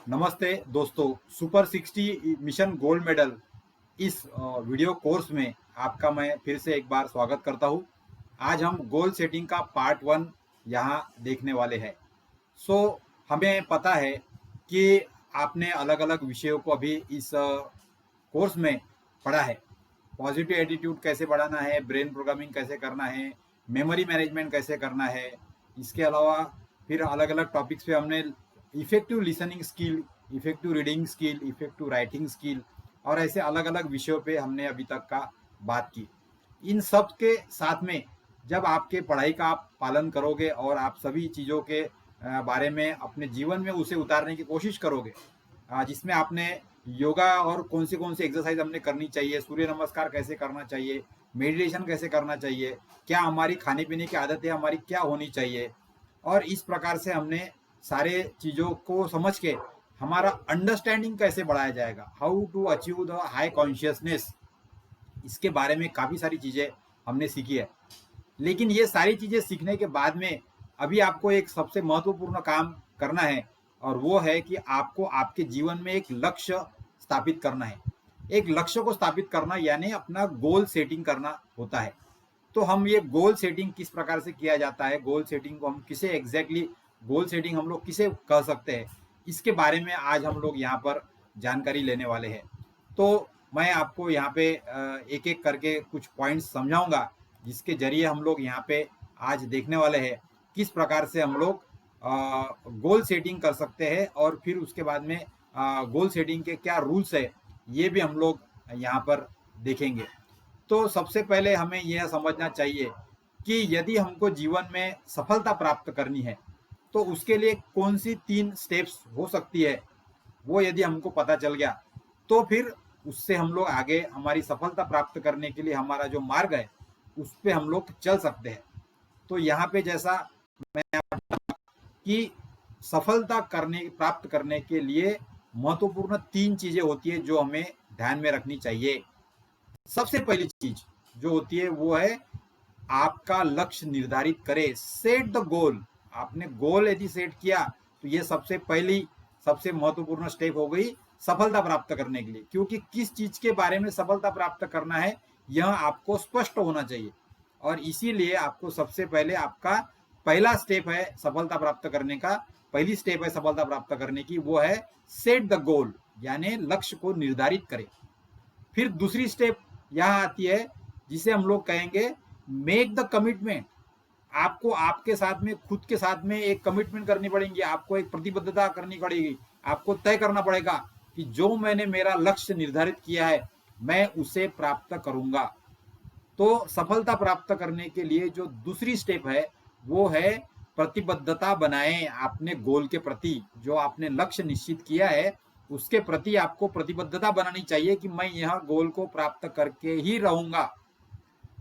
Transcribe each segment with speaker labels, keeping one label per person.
Speaker 1: नमस्ते दोस्तों, super 60 mission gold medal इस वीडियो कोर्स में आपका मैं फिर से एक बार स्वागत करता हूं। आज हम गोल सेटिंग का पार्ट 1 यहां देखने वाले हैं। सो हमें पता है कि आपने अलग अलग विषयों को अभी इस कोर्स में पढ़ा है। पॉजिटिव एटीट्यूड कैसे बढ़ाना है, ब्रेन प्रोग्रामिंग कैसे करना है, मेमोरी मैनेजमेंट कैसे करना है। इसके अलावा फिर अलग अलग टॉपिक्स पे हमने effective listening skill, effective reading skill, effective writing skill और ऐसे अलग अलग विषयों पे हमने अभी तक का बात की। इन सब के साथ में जब आपके पढ़ाई का आप पालन करोगे और आप सभी चीज़ों के बारे में अपने जीवन में उसे उतारने की कोशिश करोगे, जिसमें आपने योगा और कौन सी एक्सरसाइज हमने करनी चाहिए, सूर्य नमस्कार कैसे करना चाहिए, मेडिटेशन कैसे करना चाहिए, क्या हमारी खाने पीने की आदतें हमारी क्या होनी चाहिए, और इस प्रकार से हमने सारे चीज़ों को समझ के हमारा अंडरस्टैंडिंग कैसे बढ़ाया जाएगा, how to achieve the high consciousness, इसके बारे में काफ़ी सारी चीज़ें हमने सीखी है। लेकिन ये सारी चीज़ें सीखने के बाद में अभी आपको एक सबसे महत्वपूर्ण काम करना है, और वो है कि आपको आपके जीवन में एक लक्ष्य स्थापित करना है। एक लक्ष्य को स्थापित करना यानी अपना गोल सेटिंग करना होता है। तो हम ये गोल सेटिंग किस प्रकार से किया जाता है, गोल सेटिंग को हम किसे एग्जैक्टली गोल सेटिंग हम लोग किसे कह सकते हैं, इसके बारे में आज हम लोग यहाँ पर जानकारी लेने वाले हैं। तो मैं आपको यहाँ पे एक एक करके कुछ पॉइंट्स समझाऊंगा, जिसके जरिए हम लोग यहाँ पे आज देखने वाले हैं किस प्रकार से हम लोग गोल सेटिंग कर सकते हैं, और फिर उसके बाद में गोल सेटिंग के क्या रूल्स है ये भी हम लोग यहाँ पर देखेंगे। तो सबसे पहले हमें यह समझना चाहिए कि यदि हमको जीवन में सफलता प्राप्त करनी है तो उसके लिए कौन सी 3 स्टेप्स हो सकती है, वो यदि हमको पता चल गया तो फिर उससे हम लोग आगे हमारी सफलता प्राप्त करने के लिए हमारा जो मार्ग है उस पर हम लोग चल सकते हैं। तो यहाँ पे जैसा मैं कि सफलता प्राप्त करने के लिए महत्वपूर्ण 3 चीजें होती है जो हमें ध्यान में रखनी चाहिए। सबसे पहली चीज जो होती है वो है आपका लक्ष्य निर्धारित करे, सेट द गोल। आपने गोल यदि सेट किया तो ये सबसे पहली सबसे महत्वपूर्ण स्टेप हो गई सफलता प्राप्त करने के लिए, क्योंकि किस चीज के बारे में सफलता प्राप्त करना है यह आपको स्पष्ट होना चाहिए। और इसीलिए आपको सबसे पहले आपका पहला स्टेप है सफलता प्राप्त करने का, पहली स्टेप है सफलता प्राप्त करने की, वो है सेट द गोल, यानी लक्ष्य को निर्धारित करें। फिर दूसरी स्टेप यहां आती है जिसे हम लोग कहेंगे मेक द कमिटमेंट। आपको आपके साथ में खुद के साथ में एक कमिटमेंट करनी पड़ेगी, आपको एक प्रतिबद्धता करनी पड़ेगी, आपको तय करना पड़ेगा कि जो मैंने मेरा लक्ष्य निर्धारित किया है मैं उसे प्राप्त करूंगा। तो सफलता प्राप्त करने के लिए जो दूसरी स्टेप है वो है प्रतिबद्धता बनाएं। आपने गोल के प्रति जो आपने लक्ष्य निश्चित किया है उसके प्रति आपको प्रतिबद्धता बनानी चाहिए कि मैं यह गोल को प्राप्त करके ही रहूंगा।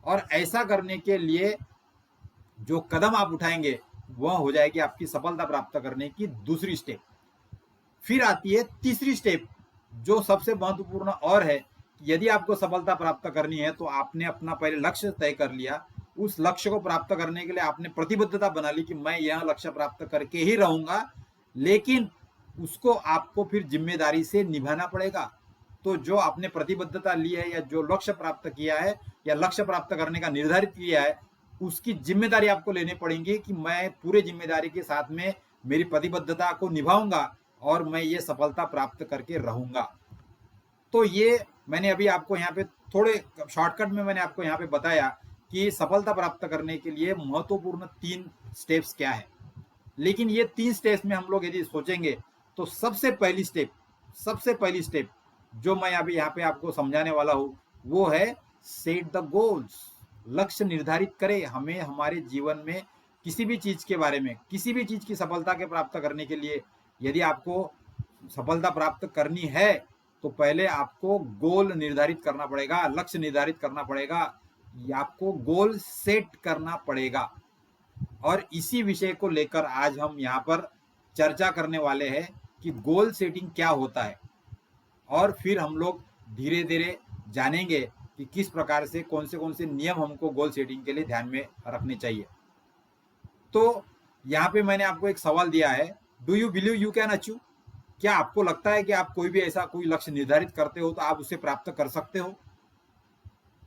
Speaker 1: और ऐसा करने के लिए जो कदम आप उठाएंगे वह हो जाएगी आपकी सफलता प्राप्त करने की दूसरी स्टेप। फिर आती है तीसरी स्टेप जो सबसे महत्वपूर्ण और है। यदि आपको सफलता प्राप्त करनी है तो आपने अपना पहले लक्ष्य तय कर लिया, उस लक्ष्य को प्राप्त करने के लिए आपने प्रतिबद्धता बना ली कि मैं यह लक्ष्य प्राप्त करके ही रहूंगा, लेकिन उसको आपको फिर जिम्मेदारी से निभाना पड़ेगा। तो जो आपने प्रतिबद्धता ली है या जो लक्ष्य प्राप्त किया है या लक्ष्य प्राप्त करने का निर्धारित किया है उसकी जिम्मेदारी आपको लेनी पड़ेगी कि मैं पूरे जिम्मेदारी के साथ में मेरी प्रतिबद्धता को निभाऊंगा और मैं ये सफलता प्राप्त करके रहूंगा। तो ये मैंने अभी आपको यहाँ पे थोड़े शॉर्टकट में मैंने आपको यहाँ पे बताया कि सफलता प्राप्त करने के लिए महत्वपूर्ण 3 स्टेप्स क्या है। लेकिन ये 3 स्टेप्स में हम लोग यदि सोचेंगे तो सबसे पहली स्टेप जो मैं अभी यहाँ पे आपको समझाने वाला हूँ वो है सेट द गोल्स। लक्ष्य निर्धारित करें। हमें हमारे जीवन में किसी भी चीज के बारे में, किसी भी चीज की सफलता के प्राप्त करने के लिए यदि आपको सफलता प्राप्त करनी है तो पहले आपको गोल निर्धारित करना पड़ेगा, लक्ष्य निर्धारित करना पड़ेगा, आपको गोल सेट करना पड़ेगा। और इसी विषय को लेकर आज हम यहाँ पर चर्चा करने वाले हैं कि गोल सेटिंग क्या होता है, और फिर हम लोग धीरे धीरे जानेंगे कि किस प्रकार से कौन से नियम हमको गोल सेटिंग के लिए ध्यान में रखने चाहिए। तो यहाँ पे मैंने आपको एक सवाल दिया है, do you believe you can achieve. क्या आपको लगता है कि आप कोई भी ऐसा कोई लक्ष्य निर्धारित करते हो तो आप उसे प्राप्त कर सकते हो?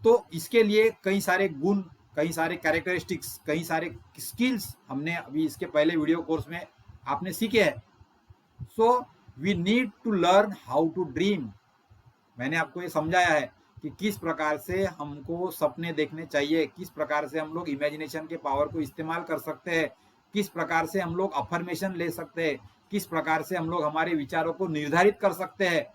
Speaker 1: तो इसके लिए कई सारे गुण, कई सारे कैरेक्टरिस्टिक्स, कई सारे स्किल्स हमने अभी इसके पहले वीडियो कोर्स में आपने सीखे हैं। So we need to learn how to dream. मैंने आपको ये समझाया है कि किस प्रकार से हमको सपने देखने चाहिए, किस प्रकार से हम लोग इमेजिनेशन के पावर को इस्तेमाल कर सकते हैं, किस प्रकार से हम लोग अफर्मेशन ले सकते हैं, किस प्रकार से हम लोग हमारे विचारों को निर्धारित कर सकते हैं।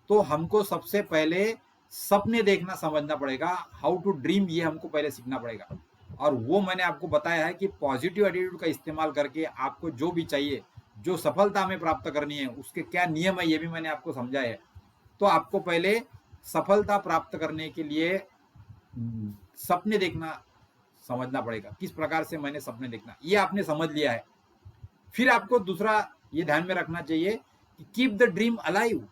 Speaker 1: तो हमको सबसे पहले सपने देखना समझना पड़ेगा, हाउ टू ड्रीम, ये हमको पहले सीखना पड़ेगा। और वो मैंने आपको बताया है कि पॉजिटिव एटीट्यूड का इस्तेमाल करके आपको जो भी चाहिए, जो सफलता हमें प्राप्त करनी है, उसके क्या नियम है, ये भी मैंने आपको समझाया है। तो आपको पहले सफलता प्राप्त करने के लिए सपने देखना समझना पड़ेगा, किस प्रकार से मैंने सपने देखना, ये आपने समझ लिया है। फिर आपको दूसरा ये ध्यान में रखना चाहिए कि कीप द ड्रीम अलाइव।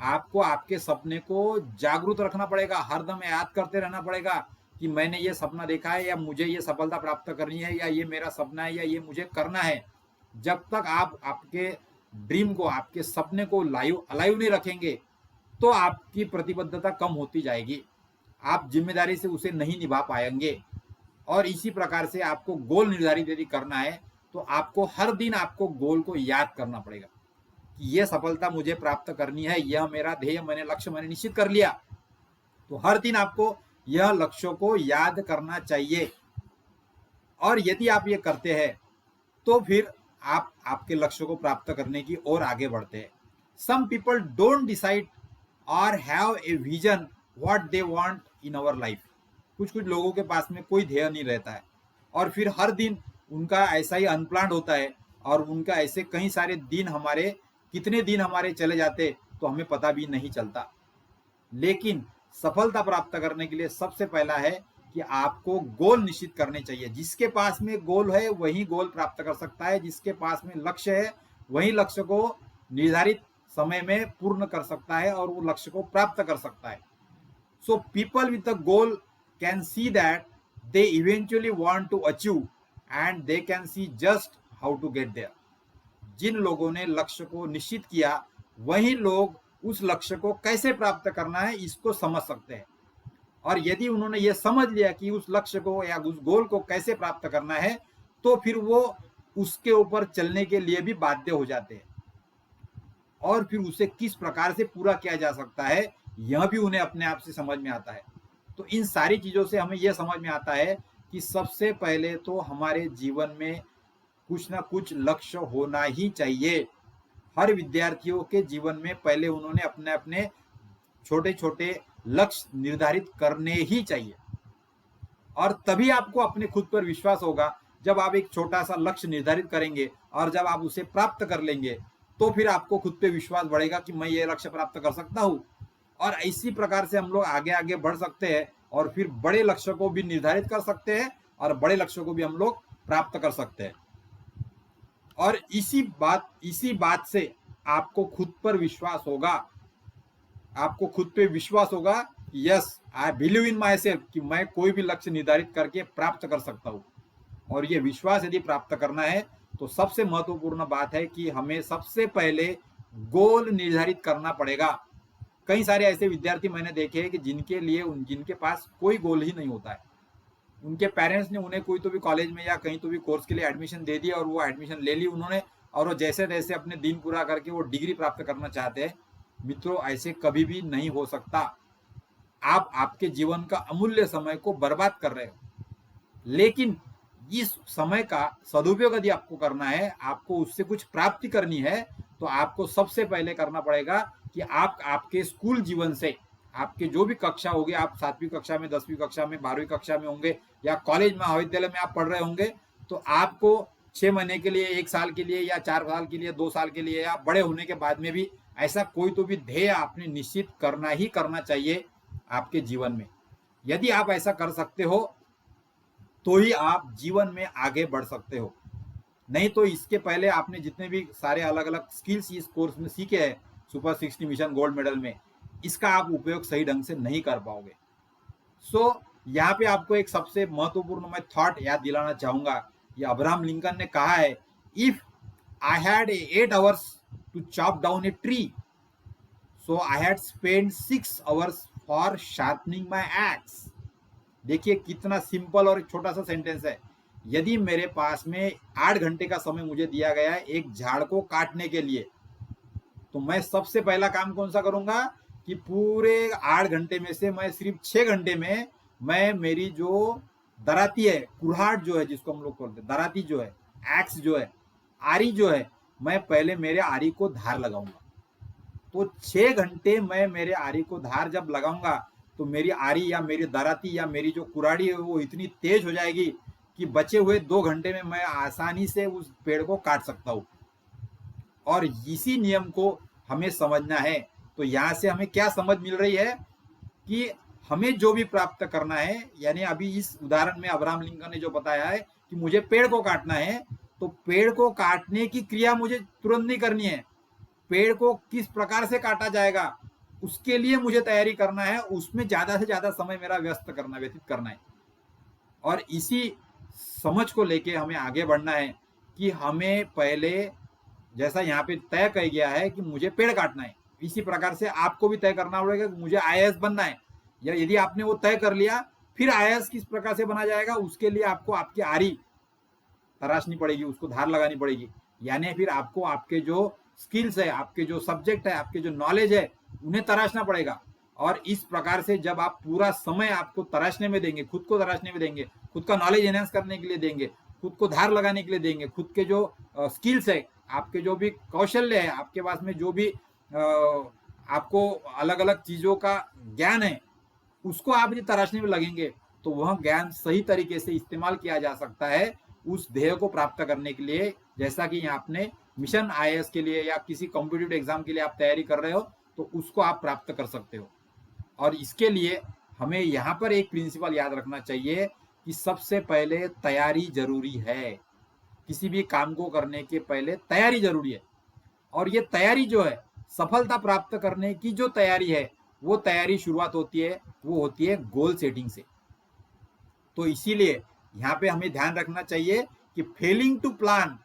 Speaker 1: आपको आपके सपने को जागरूक रखना पड़ेगा, हरदम याद करते रहना पड़ेगा कि मैंने ये सपना देखा है, या मुझे ये सफलता प्राप्त करनी है, या ये मेरा सपना है, या ये मुझे करना है। जब तक आप आपके ड्रीम को, आपके सपने को अलाइव नहीं रखेंगे तो आपकी प्रतिबद्धता कम होती जाएगी, आप जिम्मेदारी से उसे नहीं निभा पाएंगे। और इसी प्रकार से आपको गोल निर्धारित यदि करना है तो आपको हर दिन आपको गोल को याद करना पड़ेगा कि यह सफलता मुझे प्राप्त करनी है, यह मेरा ध्येय, मैंने लक्ष्य मैंने निश्चित कर लिया। तो हर दिन आपको यह लक्ष्यों को याद करना चाहिए। और यदि आप ये करते हैं तो फिर आप आपके लक्ष्य को प्राप्त करने की ओर आगे बढ़ते हैं। Some people don't decide or have a vision what they want in our life. कुछ कुछ लोगों के पास में कोई ध्येय नहीं रहता है और फिर हर दिन उनका ऐसा ही अनप्लान्ड होता है, और उनका ऐसे कई सारे दिन, हमारे कितने दिन हमारे चले जाते तो हमें पता भी नहीं चलता। लेकिन सफलता प्राप्त करने के लिए सबसे पहला है कि आपको गोल निश्चित करने चाहिए। जिसके पास में गोल है वही गोल प्राप्त कर सकता है, जिसके पास में लक्ष्य है वही लक्ष्य को निर्धारित समय में पूर्ण कर सकता है और वो लक्ष्य को प्राप्त कर सकता है। So people with a goal can see that they eventually want to achieve and they can see just how to get there. जिन लोगों ने लक्ष्य को निश्चित किया वही लोग उस लक्ष्य को कैसे प्राप्त करना है इसको समझ सकते हैं। और यदि उन्होंने ये समझ लिया कि उस लक्ष्य को या उस गोल को कैसे प्राप्त करना है तो फिर वो उसके ऊपर चलने के लिए भी बाध्य हो जाते हैं, और फिर उसे किस प्रकार से पूरा किया जा सकता है यह भी उन्हें अपने आप से समझ में आता है। तो इन सारी चीजों से हमें यह समझ में आता है कि सबसे पहले तो हमारे जीवन में कुछ ना कुछ लक्ष्य होना ही चाहिए। हर विद्यार्थियों के जीवन में पहले उन्होंने अपने अपने छोटे छोटे लक्ष्य निर्धारित करने ही चाहिए, और तभी आपको अपने खुद पर विश्वास होगा। जब आप एक छोटा सा लक्ष्य निर्धारित करेंगे और जब आप उसे प्राप्त कर लेंगे तो फिर आपको खुद पे विश्वास बढ़ेगा कि मैं ये लक्ष्य प्राप्त कर सकता हूँ। और इसी प्रकार से हम लोग आगे आगे बढ़ सकते हैं और फिर बड़े लक्ष्य को भी निर्धारित कर सकते हैं और बड़े लक्ष्य को भी हम लोग प्राप्त कर सकते हैं। और इसी बात से आपको खुद पर विश्वास होगा, आपको खुद पे विश्वास होगा, yes I believe in my self, कि मैं कोई भी लक्ष्य निर्धारित करके प्राप्त कर सकता हूँ। और ये विश्वास यदि प्राप्त करना है तो सबसे महत्वपूर्ण बात है कि हमें सबसे पहले गोल निर्धारित करना पड़ेगा। कई सारे ऐसे विद्यार्थी मैंने देखे हैं कि जिनके पास कोई गोल ही नहीं होता है। उनके पेरेंट्स ने उन्हें कोई तो भी कॉलेज में या कहीं तो भी कोर्स के लिए एडमिशन दे दिया और वो एडमिशन ले ली उन्होंने, और वो जैसे तैसे अपने दिन पूरा करके वो डिग्री प्राप्त करना चाहते हैं। मित्रों, ऐसे कभी भी नहीं हो सकता। आप आपके जीवन का अमूल्य समय को बर्बाद कर रहे हो। लेकिन इस समय का सदुपयोग यदि आपको करना है, आपको उससे कुछ प्राप्ति करनी है, तो आपको सबसे पहले करना पड़ेगा कि आप आपके स्कूल जीवन से, आपके जो भी कक्षा होगी, आप 7वीं कक्षा में, 10वीं कक्षा में, 12वीं कक्षा में होंगे या कॉलेज महाविद्यालय में आप पढ़ रहे होंगे, तो आपको 6 महीने के लिए, 1 साल के लिए या 4 साल के लिए, 2 साल के लिए या बड़े होने के बाद में भी ऐसा कोई तो भी ध्येय आपने निश्चित करना ही करना चाहिए आपके जीवन में। यदि आप ऐसा कर सकते हो तो ही आप जीवन में आगे बढ़ सकते हो। नहीं तो इसके पहले आपने जितने भी सारे अलग अलग स्किल्स इस कोर्स में सीखे हैं सुपर 60 मिशन गोल्ड मेडल में, इसका आप उपयोग सही ढंग से नहीं कर पाओगे। सो यहाँ पे आपको एक सबसे महत्वपूर्ण मैं थॉट याद दिलाना चाहूंगा। ये अब्राहम लिंकन ने कहा है, if I had 8 hours to chop down a tree. So I had spent 6 hours for sharpening my axe. देखिए कितना सिंपल और छोटा सा सेंटेंस है। यदि मेरे पास में 8 घंटे का समय मुझे दिया गया है एक झाड़ को काटने के लिए, तो मैं सबसे पहला काम कौन सा करूंगा कि पूरे 8 घंटे में से मैं सिर्फ 6 घंटे में मैं मेरी जो दराती है, कुल्हाड़ जो है जिसको हम लोग बोलते हैं, दराती जो है, एक्स जो है, आरी जो है, मैं पहले मेरे आरी को धार लगाऊंगा। तो 6 घंटे मैं मेरे आरी को धार जब लगाऊंगा तो मेरी आरी या मेरी दराती या मेरी जो कुराड़ी है वो इतनी तेज हो जाएगी कि बचे हुए 2 घंटे में मैं आसानी से उस पेड़ को काट सकता हूं। और इसी नियम को हमें समझना है। तो यहां से हमें क्या समझ मिल रही है कि हमें जो भी प्राप्त करना है, यानी अभी इस उदाहरण में अब्राहम लिंकन ने जो बताया है कि मुझे पेड़ को काटना है, तो पेड़ को काटने की क्रिया मुझे तुरंत नहीं करनी है। पेड़ को किस प्रकार से काटा जाएगा उसके लिए मुझे तैयारी करना है, उसमें ज्यादा से ज्यादा समय मेरा व्यतीत करना है। और इसी समझ को लेके हमें आगे बढ़ना है कि हमें पहले, जैसा यहाँ पे तय किया गया है कि मुझे पेड़ काटना है, इसी प्रकार से आपको भी तय करना पड़ेगा कि मुझे आईएएस बनना है। या यदि आपने वो तय कर लिया, फिर आईएएस किस प्रकार से बना जाएगा उसके लिए आपको आपकी आरी तराशनी पड़ेगी, उसको धार लगानी पड़ेगी। यानी फिर आपको आपके जो स्किल्स है, आपके जो सब्जेक्ट है, आपके जो नॉलेज है, उन्हें तराशना पड़ेगा। और इस प्रकार से जब आप पूरा समय आपको तराशने में देंगे, खुद को तराशने में देंगे, खुद का नॉलेज एनहेंस करने के लिए देंगे, खुद को धार लगाने के लिए देंगे, खुद के जो स्किल्स है, आपके जो भी कौशल्य है, आपके पास में जो भी आपको अलग अलग चीजों का ज्ञान है, उसको आप यदि तराशने में लगेंगे तो वह ज्ञान सही तरीके से इस्तेमाल किया जा सकता है उस ध्येय को प्राप्त करने के लिए। जैसा कि यहाँ आपने मिशन आईएएस के लिए या किसी कॉम्पिटिटिव एग्जाम के लिए आप तैयारी कर रहे हो तो उसको आप प्राप्त कर सकते हो। और इसके लिए हमें यहाँ पर एक प्रिंसिपल याद रखना चाहिए कि सबसे पहले तैयारी जरूरी है। किसी भी काम को करने के पहले तैयारी जरूरी है। और ये तैयारी जो है, सफलता प्राप्त करने की जो तैयारी है, वो तैयारी शुरुआत होती है, वो होती है गोल सेटिंग से। तो इसीलिए यहाँ पे हमें ध्यान रखना चाहिए कि failing to plan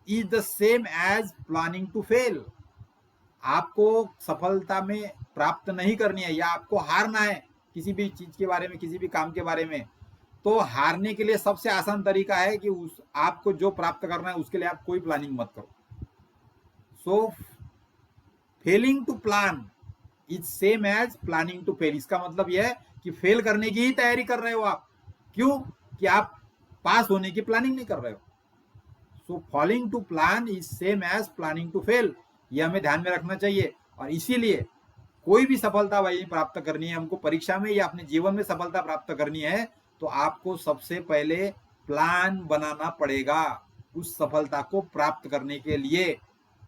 Speaker 1: is the same as planning to fail. आपको सफलता में प्राप्त नहीं करनी है या आपको हारना है किसी भी चीज के बारे में, किसी भी काम के बारे में, तो हारने के लिए सबसे आसान तरीका है कि उस आपको जो प्राप्त करना है उसके लिए आप कोई प्लानिंग मत करो। So failing to plan is same as planning to fail. इसका मतलब यह है कि फेल करने की ही तैयारी कर रहे हो आप। क्यों? कि आप पास होने की प्लानिंग नहीं कर रहे हो। So falling to plan is same as planning to fail, ये हमें ध्यान में रखना चाहिए। और इसीलिए कोई भी सफलता वही प्राप्त करनी है हमको परीक्षा में या अपने जीवन में सफलता प्राप्त करनी है, तो आपको सबसे पहले प्लान बनाना पड़ेगा उस सफलता को प्राप्त करने के लिए।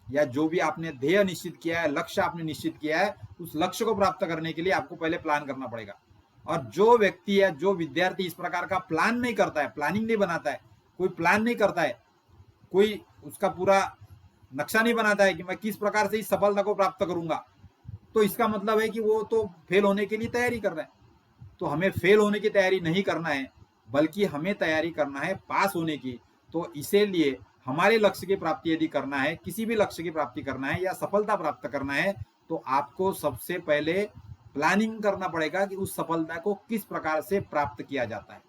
Speaker 1: या जो भी आपने ध्येय निश्चित किया है, लक्ष्य आपने निश्चित किया है, उस लक्ष्य को प्राप्त करने के लिए आपको पहले प्लान करना पड़ेगा। और जो व्यक्ति या जो विद्यार्थी इस प्रकार का प्लान नहीं करता है, प्लानिंग नहीं बनाता है, कोई प्लान नहीं करता है, कोई उसका पूरा नक्शा नहीं बनाता है कि मैं किस प्रकार से इस सफलता को प्राप्त करूंगा, तो इसका मतलब है कि वो तो फेल होने के लिए तैयारी कर रहा है। तो हमें फेल होने की तैयारी नहीं करना है, बल्कि हमें तैयारी करना है पास होने की। तो इसीलिए हमारे लक्ष्य की प्राप्ति यदि करना है, किसी भी लक्ष्य की प्राप्ति करना है या सफलता प्राप्त करना है, तो आपको सबसे पहले प्लानिंग करना पड़ेगा कि उस सफलता को किस प्रकार से प्राप्त किया जाता है।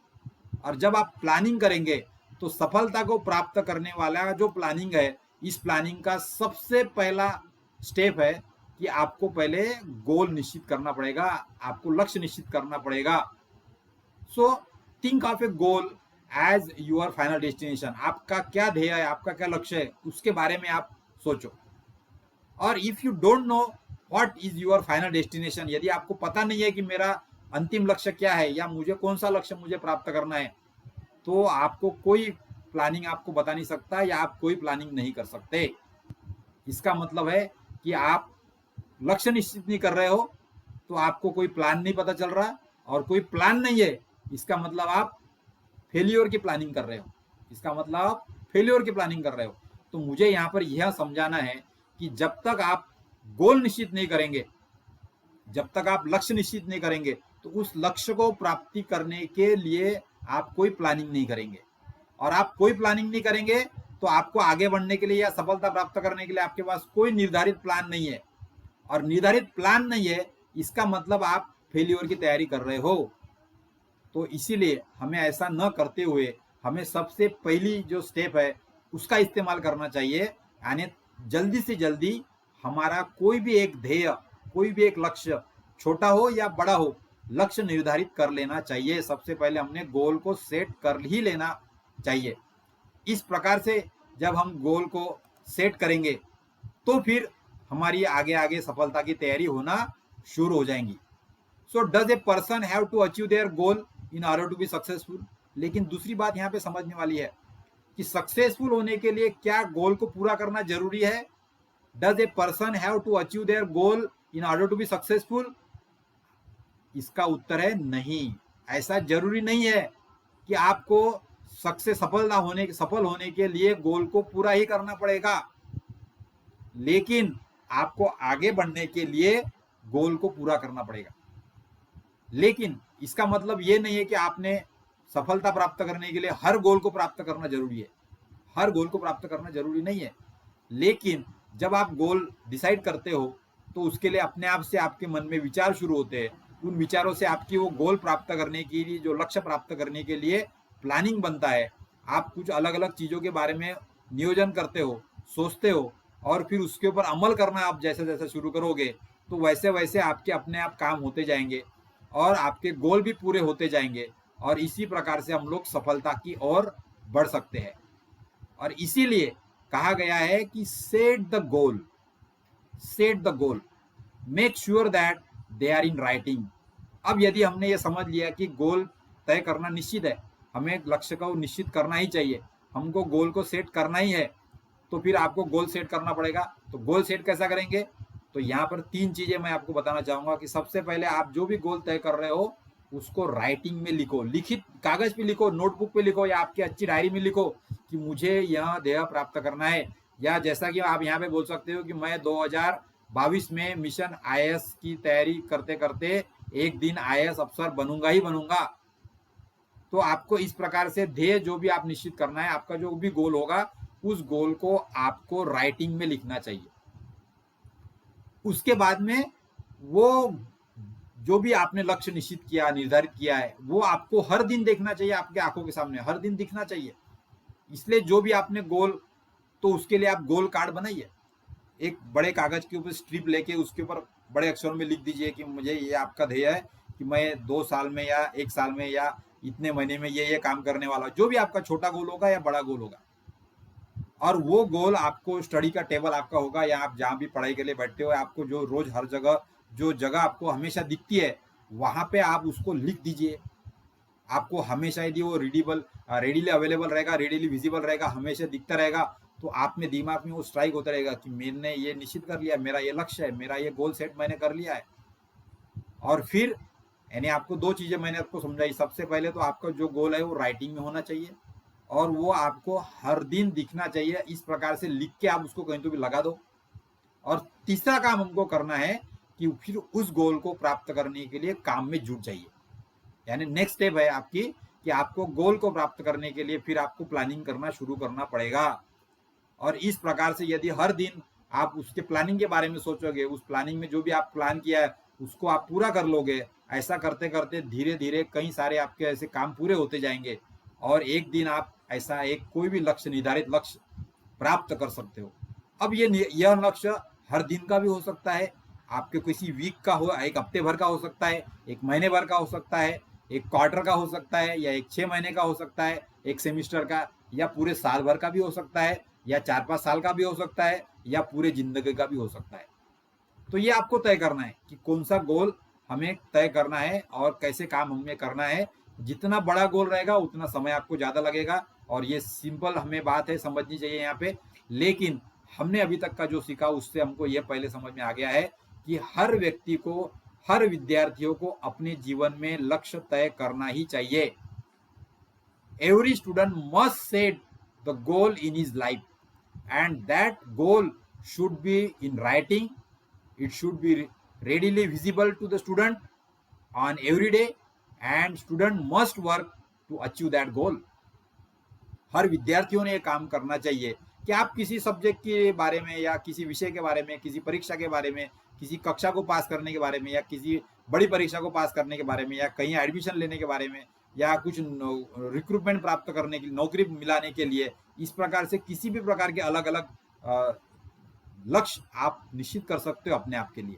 Speaker 1: और जब आप प्लानिंग करेंगे तो सफलता को प्राप्त करने वाला जो प्लानिंग है, इस प्लानिंग का सबसे पहला स्टेप है कि आपको पहले गोल निश्चित करना पड़ेगा, आपको लक्ष्य निश्चित करना पड़ेगा। So think of a goal as your final destination. आपका क्या ध्येय है, आपका क्या लक्ष्य है, उसके बारे में आप सोचो। और if you don't know what is your final destination, यदि आपको पता नहीं है कि मेरा अंतिम लक्ष्य क्या है या मुझे कौन सा लक्ष्य मुझे प्राप्त करना है, तो आपको कोई प्लानिंग आपको बता नहीं सकता या आप कोई प्लानिंग नहीं कर सकते। इसका मतलब है कि आप लक्ष्य निश्चित नहीं कर रहे हो तो आपको कोई प्लान नहीं पता चल रहा, और कोई प्लान नहीं है इसका मतलब आप फेलियर की प्लानिंग कर रहे हो, इसका मतलब आप फेलियर की प्लानिंग कर रहे हो। तो मुझे यहाँ पर यह समझाना है कि जब तक आप गोल निश्चित नहीं करेंगे, जब तक आप लक्ष्य निश्चित नहीं करेंगे, तो उस लक्ष्य को प्राप्ति करने के लिए आप कोई प्लानिंग नहीं करेंगे। और आप कोई प्लानिंग नहीं करेंगे तो आपको आगे बढ़ने के लिए या सफलता प्राप्त करने के लिए आपके पास कोई निर्धारित प्लान नहीं है, और निर्धारित प्लान नहीं है इसका मतलब आप फेल्योर की तैयारी कर रहे हो। तो इसीलिए हमें ऐसा न करते हुए हमें सबसे पहली जो स्टेप है उसका इस्तेमाल करना चाहिए, यानी जल्दी से जल्दी हमारा कोई भी एक ध्येय, कोई भी एक लक्ष्य, छोटा हो या बड़ा हो, लक्ष्य निर्धारित कर लेना चाहिए। सबसे पहले हमने गोल को सेट कर ही लेना चाहिए। इस प्रकार से जब हम गोल को सेट करेंगे तो फिर हमारी आगे आगे सफलता की तैयारी होना शुरू हो जाएंगी। So does a person have to achieve their goal in order to be successful. लेकिन दूसरी बात यहाँ पे समझने वाली है कि सक्सेसफुल होने के लिए क्या गोल को पूरा करना जरूरी है? Does a person have to achieve their goal in order to be successful? इसका उत्तर है नहीं। ऐसा जरूरी नहीं है कि आपको सफल होने के लिए गोल को पूरा ही करना पड़ेगा, लेकिन आपको आगे बढ़ने के लिए गोल को पूरा करना पड़ेगा। लेकिन इसका मतलब ये नहीं है कि आपने सफलता प्राप्त करने के लिए हर गोल को प्राप्त करना जरूरी है। हर गोल को प्राप्त करना जरूरी नहीं है, लेकिन जब आप गोल डिसाइड करते हो तो उसके लिए अपने आप से आपके मन में विचार शुरू होते हैं। उन विचारों से आपकी वो गोल प्राप्त करने के लिए, जो लक्ष्य प्राप्त करने के लिए प्लानिंग बनता है। आप कुछ अलग अलग चीजों के बारे में नियोजन करते हो, सोचते हो, और फिर उसके ऊपर अमल करना आप जैसे जैसे शुरू करोगे तो वैसे वैसे आपके अपने आप काम होते जाएंगे और आपके गोल भी पूरे होते जाएंगे, और इसी प्रकार से हम लोग सफलता की ओर बढ़ सकते हैं। और इसीलिए कहा गया है कि set the goal, make sure that they are in writing. अब यदि हमने ये समझ लिया कि गोल तय करना निश्चित है, हमें लक्ष्य को निश्चित करना ही चाहिए, हमको गोल को सेट करना ही है, तो फिर आपको गोल सेट करना पड़ेगा। तो गोल सेट कैसा करेंगे? तो यहाँ पर 3 चीजें मैं आपको बताना चाहूंगा कि सबसे पहले आप जो भी गोल तय कर रहे हो उसको राइटिंग में लिखो, लिखित कागज पे लिखो, नोटबुक पे लिखो, या आपकी अच्छी डायरी में लिखो कि मुझे यह ध्येय प्राप्त करना है। या जैसा कि आप यहाँ पे बोल सकते हो कि मैं 2022 में मिशन IAS की तैयारी करते करते एक दिन IAS अफसर बनूंगा ही बनूंगा। तो आपको इस प्रकार से ध्येय जो भी आप निश्चित करना है, आपका जो भी गोल होगा, उस गोल को आपको राइटिंग में लिखना चाहिए। उसके बाद में वो जो भी आपने लक्ष्य निश्चित किया, निर्धारित किया है, वो आपको हर दिन देखना चाहिए, आपके आंखों के सामने हर दिन दिखना चाहिए। इसलिए जो भी आपने गोल, तो उसके लिए आप गोल कार्ड बनाइए, एक बड़े कागज के ऊपर स्ट्रिप लेके उसके ऊपर बड़े अक्षरों में लिख दीजिए कि मुझे ये आपका ध्येय है कि मैं 2 साल में या 1 साल में या इतने महीने में ये काम करने वाला, जो भी आपका छोटा गोल होगा या बड़ा गोल होगा। और वो गोल आपको स्टडी का टेबल आपका होगा, या आप जहाँ भी पढ़ाई के लिए बैठते हो, आपको जो रोज हर जगह जो जगह आपको हमेशा दिखती है वहां पे आप उसको लिख दीजिए। आपको हमेशा यदि वो रेडीली अवेलेबल रहेगा, रेडीली विजिबल रहेगा, हमेशा दिखता रहेगा, तो आप में दिमाग में वो स्ट्राइक होता रहेगा कि मैंने ये निश्चित कर लिया, मेरा ये लक्ष्य है, मेरा ये गोल सेट मैंने कर लिया है। और फिर यानी आपको 2 चीजें मैंने आपको समझाई। सबसे पहले तो आपका जो गोल है वो राइटिंग में होना चाहिए, और वो आपको हर दिन दिखना चाहिए। इस प्रकार से लिख के आप उसको कहीं तो भी लगा दो। और तीसरा काम हमको करना है कि फिर उस गोल को प्राप्त करने के लिए काम में जुट जाइए। यानी नेक्स्ट स्टेप है आपकी कि आपको गोल को प्राप्त करने के लिए फिर आपको प्लानिंग करना शुरू करना पड़ेगा। और इस प्रकार से यदि हर दिन आप उसके प्लानिंग के बारे में सोचोगे, उस प्लानिंग में जो भी आप प्लान किया है उसको आप पूरा कर लोगे, ऐसा करते करते धीरे धीरे कई सारे आपके ऐसे काम पूरे होते जाएंगे, और एक दिन आप ऐसा एक कोई भी लक्ष्य, निर्धारित लक्ष्य प्राप्त कर सकते हो। अब यह लक्ष्य हर दिन का भी हो सकता है, आपके किसी वीक का हो, एक हफ्ते भर का हो सकता है, एक महीने भर का हो सकता है, एक क्वार्टर का हो सकता है, या एक 6 महीने का हो सकता है, एक सेमिस्टर का, या पूरे साल भर का भी हो सकता है, या 4-5 साल का भी हो सकता है, या पूरे जिंदगी का भी हो सकता है। तो ये आपको तय करना है कि कौन सा गोल हमें तय करना है और कैसे काम हमें करना है। जितना बड़ा गोल रहेगा उतना समय आपको ज्यादा लगेगा, और ये सिंपल हमें बात है समझनी चाहिए यहाँ पे। लेकिन हमने अभी तक का जो सीखा उससे हमको ये पहले समझ में आ गया है कि हर व्यक्ति को, हर विद्यार्थियों को अपने जीवन में लक्ष्य तय करना ही चाहिए। Every student must set the goal in his life, and that goal should be in writing, it should be readily visible to the student on every day, and student must work to achieve that goal. हर विद्यार्थियों ने ये काम करना चाहिए कि आप किसी subject के बारे में या किसी विषय के बारे में, किसी परीक्षा के बारे में, किसी कक्षा को पास करने के बारे में या किसी बड़ी परीक्षा को पास करने के बारे में या कहीं एडमिशन लेने के बारे में या कुछ रिक्रूटमेंट प्राप्त करने के लिए, नौकरी मिलाने के लिए, इस प्रकार से किसी भी प्रकार के अलग अलग लक्ष्य आप निश्चित कर सकते हो अपने आप के लिए।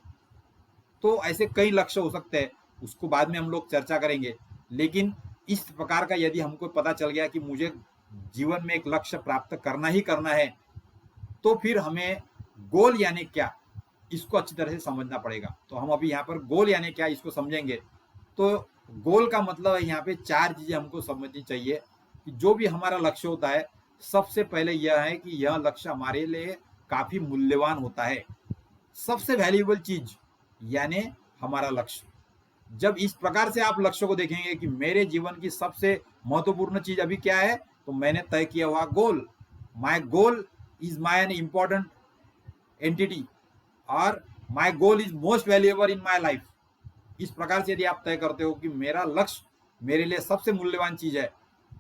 Speaker 1: तो ऐसे कई लक्ष्य हो सकते हैं, उसको बाद में हम लोग चर्चा करेंगे। लेकिन इस प्रकार का यदि हमको पता चल गया कि मुझे जीवन में एक लक्ष्य प्राप्त करना ही करना है, तो फिर हमें गोल यानी क्या, इसको अच्छी तरह से समझना पड़ेगा। तो हम अभी यहाँ पर गोल यानी क्या इसको समझेंगे। तो गोल का मतलब है यहाँ पे 4 चीजें हमको समझनी चाहिए कि जो भी हमारा लक्ष्य होता है, सबसे पहले यह है कि यह लक्ष्य हमारे लिए काफी मूल्यवान होता है। सबसे वैल्यूएबल चीज यानी हमारा लक्ष्य। जब इस प्रकार से आप लक्ष्य को देखेंगे कि मेरे जीवन की सबसे महत्वपूर्ण चीज अभी क्या है, तो मैंने तय किया हुआ goal, my goal is my an important entity और my goal is most valuable in my life. इस प्रकार से यदि आप तय करते हो कि मेरा लक्ष्य मेरे लिए सबसे मूल्यवान चीज है,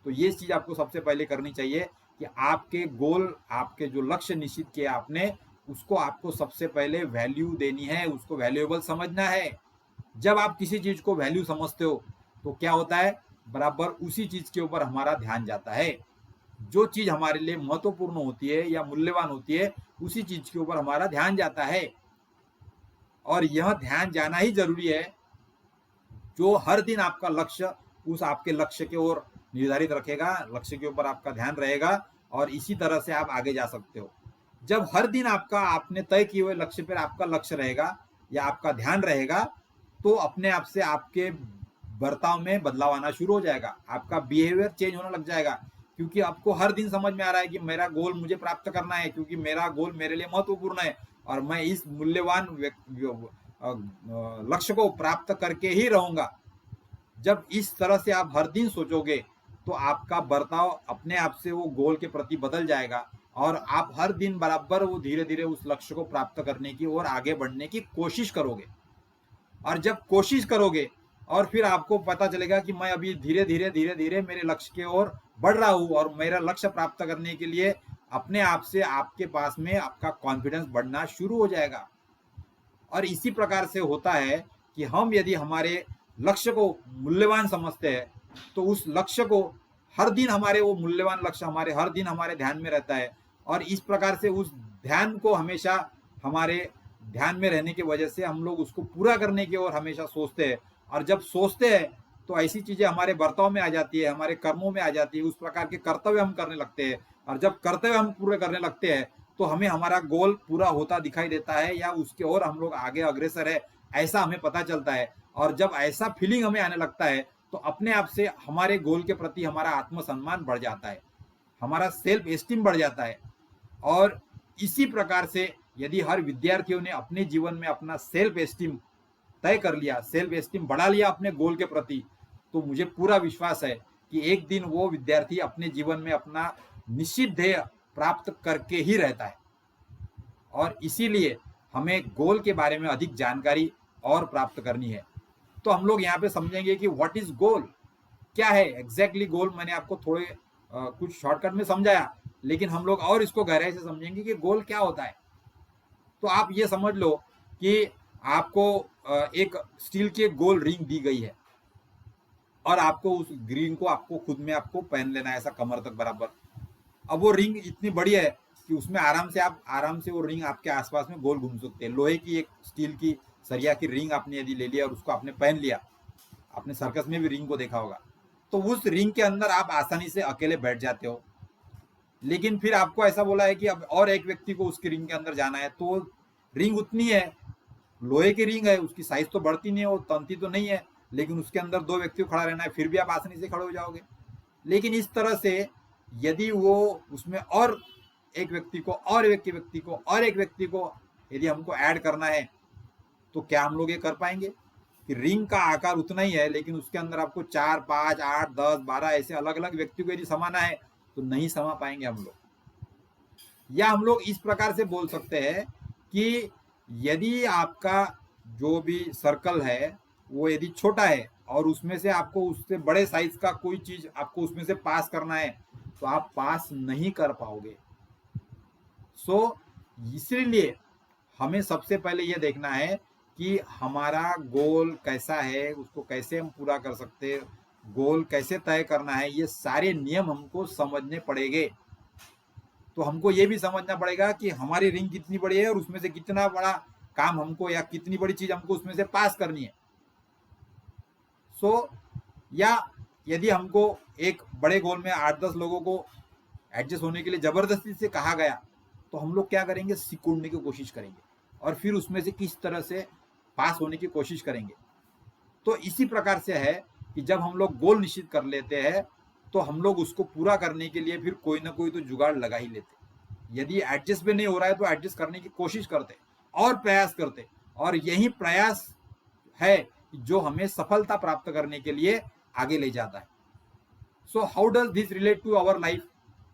Speaker 1: तो ये चीज आपको सबसे पहले करनी चाहिए कि आपके गोल, आपके जो लक्ष्य निश्चित किया आपने, उसको आपको सबसे पहले वैल्यू देनी है, उसको वैल्यूएबल समझना है। जब आप किसी चीज को वैल्यू समझते हो तो क्या होता है, बराबर उसी चीज के ऊपर हमारा ध्यान जाता है। जो चीज हमारे लिए महत्वपूर्ण होती है या मूल्यवान होती है, उसी चीज के ऊपर हमारा ध्यान जाता है। और यह ध्यान जाना ही जरूरी है। जो हर दिन आपका लक्ष्य उस आपके लक्ष्य की ओर निर्धारित रखेगा, लक्ष्य के ऊपर आपका ध्यान रहेगा और इसी तरह से आप आगे जा सकते हो। जब हर दिन आपका आपने तय किए हुए लक्ष्य पर आपका लक्ष्य रहेगा या आपका ध्यान रहेगा, तो अपने आप से आपके बर्ताव में बदलाव आना शुरू हो जाएगा, आपका बिहेवियर चेंज होने लग जाएगा। क्योंकि आपको हर दिन समझ में आ रहा है कि मेरा गोल मुझे प्राप्त करना है, क्योंकि मेरा गोल मेरे लिए महत्वपूर्ण है और मैं इस मूल्यवान लक्ष्य को प्राप्त करके ही रहूंगा। जब इस तरह से आप हर दिन सोचोगे तो आपका बर्ताव अपने आप से वो गोल के प्रति बदल जाएगा और आप हर दिन बराबर वो धीरे धीरे उस लक्ष्य को प्राप्त करने की और आगे बढ़ने की कोशिश करोगे। और जब कोशिश करोगे और फिर आपको पता चलेगा कि मैं अभी धीरे धीरे मेरे लक्ष्य की ओर बढ़ रहा हूं और मेरा लक्ष्य प्राप्त करने के लिए अपने आप से आपके पास में आपका कॉन्फिडेंस बढ़ना शुरू हो जाएगा। और इसी प्रकार से होता है कि हम यदि हमारे लक्ष्य को मूल्यवान समझते हैं, तो उस लक्ष्य को हर दिन हमारे वो मूल्यवान लक्ष्य हमारे हर दिन हमारे ध्यान में रहता है और इस प्रकार से उस ध्यान को हमेशा हमारे ध्यान में रहने की वजह से हम लोग उसको पूरा करने की ओर हमेशा सोचते हैं। और जब सोचते हैं तो ऐसी चीजें हमारे बर्ताव में आ जाती है, हमारे कर्मों में आ जाती है, उस प्रकार के कर्तव्य हम करने लगते हैं। और जब कर्तव्य हम पूरे करने लगते हैं तो हमें हमारा गोल पूरा होता दिखाई देता है या उसके ओर हम लोग आगे अग्रसर है, ऐसा हमें पता चलता है। और जब ऐसा फीलिंग हमें आने लगता है तो अपने आप से हमारे गोल के प्रति हमारा आत्मसम्मान बढ़ जाता है, हमारा सेल्फ एस्टीम बढ़ जाता है। और इसी प्रकार से यदि हर विद्यार्थियों ने अपने जीवन में अपना सेल्फ एस्टीम तय कर लिया, सेल्फ एस्टीम बढ़ा लिया अपने गोल के प्रति, तो मुझे पूरा विश्वास है कि एक दिन वो विद्यार्थी अपने जीवन में अपना निश्चित ध्येय प्राप्त करके ही रहता है। और इसीलिए हमें गोल के बारे में अधिक जानकारी और प्राप्त करनी है। तो हम लोग यहाँ पे समझेंगे कि व्हाट इज गोल, क्या है एग्जैक्टली गोल। मैंने आपको थोड़े कुछ शॉर्टकट में समझाया, लेकिन हम लोग और इसको गहराई से समझेंगे कि गोल क्या होता है। तो आप ये समझ लो कि आपको एक स्टील की गोल रिंग दी गई है और आपको उस रिंग को आपको खुद में आपको पहन लेना है, ऐसा कमर तक बराबर। अब वो रिंग इतनी बड़ी है कि उसमें आराम से वो रिंग आपके आसपास में गोल घूम सकते हैं। लोहे की एक स्टील की सरिया की रिंग आपने यदि ले लिया और उसको आपने पहन लिया, आपने सर्कस में भी रिंग को देखा होगा, तो उस रिंग के अंदर आप आसानी से अकेले बैठ जाते हो। लेकिन फिर आपको ऐसा बोला है कि अब और एक व्यक्ति को उसकी रिंग के अंदर जाना है, तो रिंग उतनी है, लोहे की रिंग है, उसकी साइज तो बढ़ती नहीं है, वो तंती तो नहीं है, लेकिन उसके अंदर 2 व्यक्ति को खड़ा रहना है, फिर भी आप आसानी से खड़े हो जाओगे। लेकिन इस तरह से यदि वो उसमें और एक व्यक्ति को और एक व्यक्ति को और एक व्यक्ति को यदि हमको ऐड करना है, तो क्या हम लोग ये कर पाएंगे कि रिंग का आकार उतना ही है, लेकिन उसके अंदर आपको 4, 5, 8, 10, 12 ऐसे अलग अलग व्यक्ति को यदि समाना है तो नहीं समा पाएंगे हम लोग। या हम लोग इस प्रकार से बोल सकते हैं कि यदि आपका जो भी सर्कल है वो यदि छोटा है और उसमें से आपको उससे बड़े साइज का कोई चीज आपको उसमें से पास करना है, तो आप पास नहीं कर पाओगे। सो इसीलिए हमें सबसे पहले ये देखना है कि हमारा गोल कैसा है, उसको कैसे हम पूरा कर सकते हैं, गोल कैसे तय करना है, ये सारे नियम हमको समझने पड़ेंगे। तो हमको ये भी समझना पड़ेगा कि हमारी रिंग कितनी बड़ी है और उसमें से कितना बड़ा काम हमको या कितनी बड़ी चीज हमको उसमें से पास करनी है। सो या यदि हमको एक बड़े गोल में 8-10 लोगों को एडजस्ट होने के लिए जबरदस्ती से कहा गया, तो हम लोग क्या करेंगे, सिकुड़ने की कोशिश करेंगे और फिर उसमें से किस तरह से पास होने की कोशिश करेंगे। तो इसी प्रकार से है कि जब हम लोग गोल निश्चित कर लेते हैं तो हम लोग उसको पूरा करने के लिए फिर कोई ना कोई तो जुगाड़ लगा ही लेते। यदि एडजस्ट भी नहीं हो रहा है तो एडजस्ट करने की कोशिश करते और प्रयास करते, और यही प्रयास है जो हमें सफलता प्राप्त करने के लिए आगे ले जाता है। So how does this relate to our life,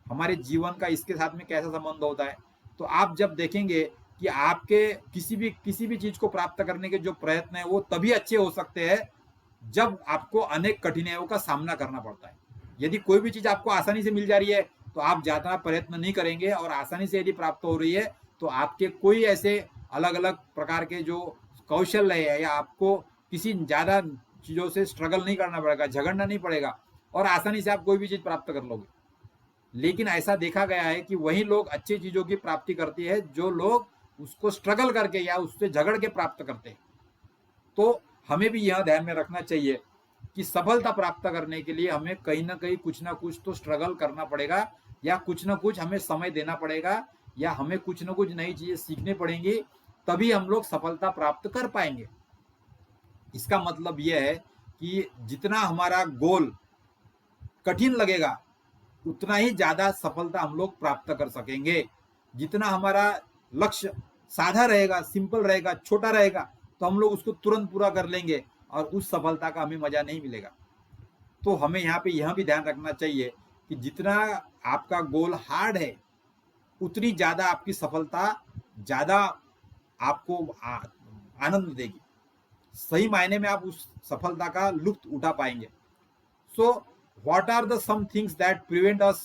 Speaker 1: हमारे जीवन का इसके साथ में कैसा संबंध होता है। तो आप जब देखेंगे कि आपके किसी भी चीज को प्राप्त करने के जो प्रयत्न है वो तभी अच्छे हो सकते हैं जब आपको अनेक कठिनाइयों का सामना करना पड़ता है। यदि कोई भी चीज आपको आसानी से मिल जा रही है तो आप ज्यादा प्रयत्न नहीं करेंगे, और आसानी से यदि प्राप्त हो रही है तो आपके कोई ऐसे अलग अलग प्रकार के जो कौशल है या आपको किसी ज्यादा चीजों से स्ट्रगल नहीं करना पड़ेगा, झगड़ना नहीं पड़ेगा, और आसानी से आप कोई भी चीज प्राप्त कर लोगे। लेकिन ऐसा देखा गया है कि वही लोग अच्छी चीजों की प्राप्ति करती है जो लोग उसको स्ट्रगल करके या उससे झगड़ के प्राप्त करते हैं। तो हमें भी यह ध्यान में रखना चाहिए कि सफलता प्राप्त करने के लिए हमें कहीं ना कहीं कुछ ना कुछ तो स्ट्रगल करना पड़ेगा, या कुछ ना कुछ हमें समय देना पड़ेगा, या हमें कुछ ना कुछ नई चीजें सीखनी पड़ेंगी, तभी हम लोग सफलता प्राप्त कर पाएंगे। इसका मतलब यह है कि जितना हमारा गोल कठिन लगेगा उतना ही ज्यादा सफलता हम लोग प्राप्त कर सकेंगे। जितना हमारा लक्ष्य साधा रहेगा, सिंपल रहेगा, छोटा रहेगा, तो हम लोग उसको तुरंत पूरा कर लेंगे और उस सफलता का हमें मजा नहीं मिलेगा। तो हमें यहाँ पे यह भी ध्यान रखना चाहिए कि जितना आपका गोल हार्ड है उतनी ज्यादा आपकी सफलता ज्यादा आपको आनंद देगी। सही मायने में आप उस सफलता का लुत्फ उठा पाएंगे। So what are the some things that prevent us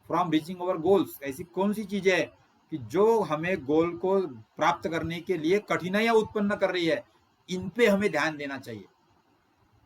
Speaker 1: from reaching our goals, ऐसी कौन सी चीजें है कि जो हमें गोल को प्राप्त करने के लिए कठिनाइयां उत्पन्न कर रही है, इन पे हमें ध्यान देना चाहिए।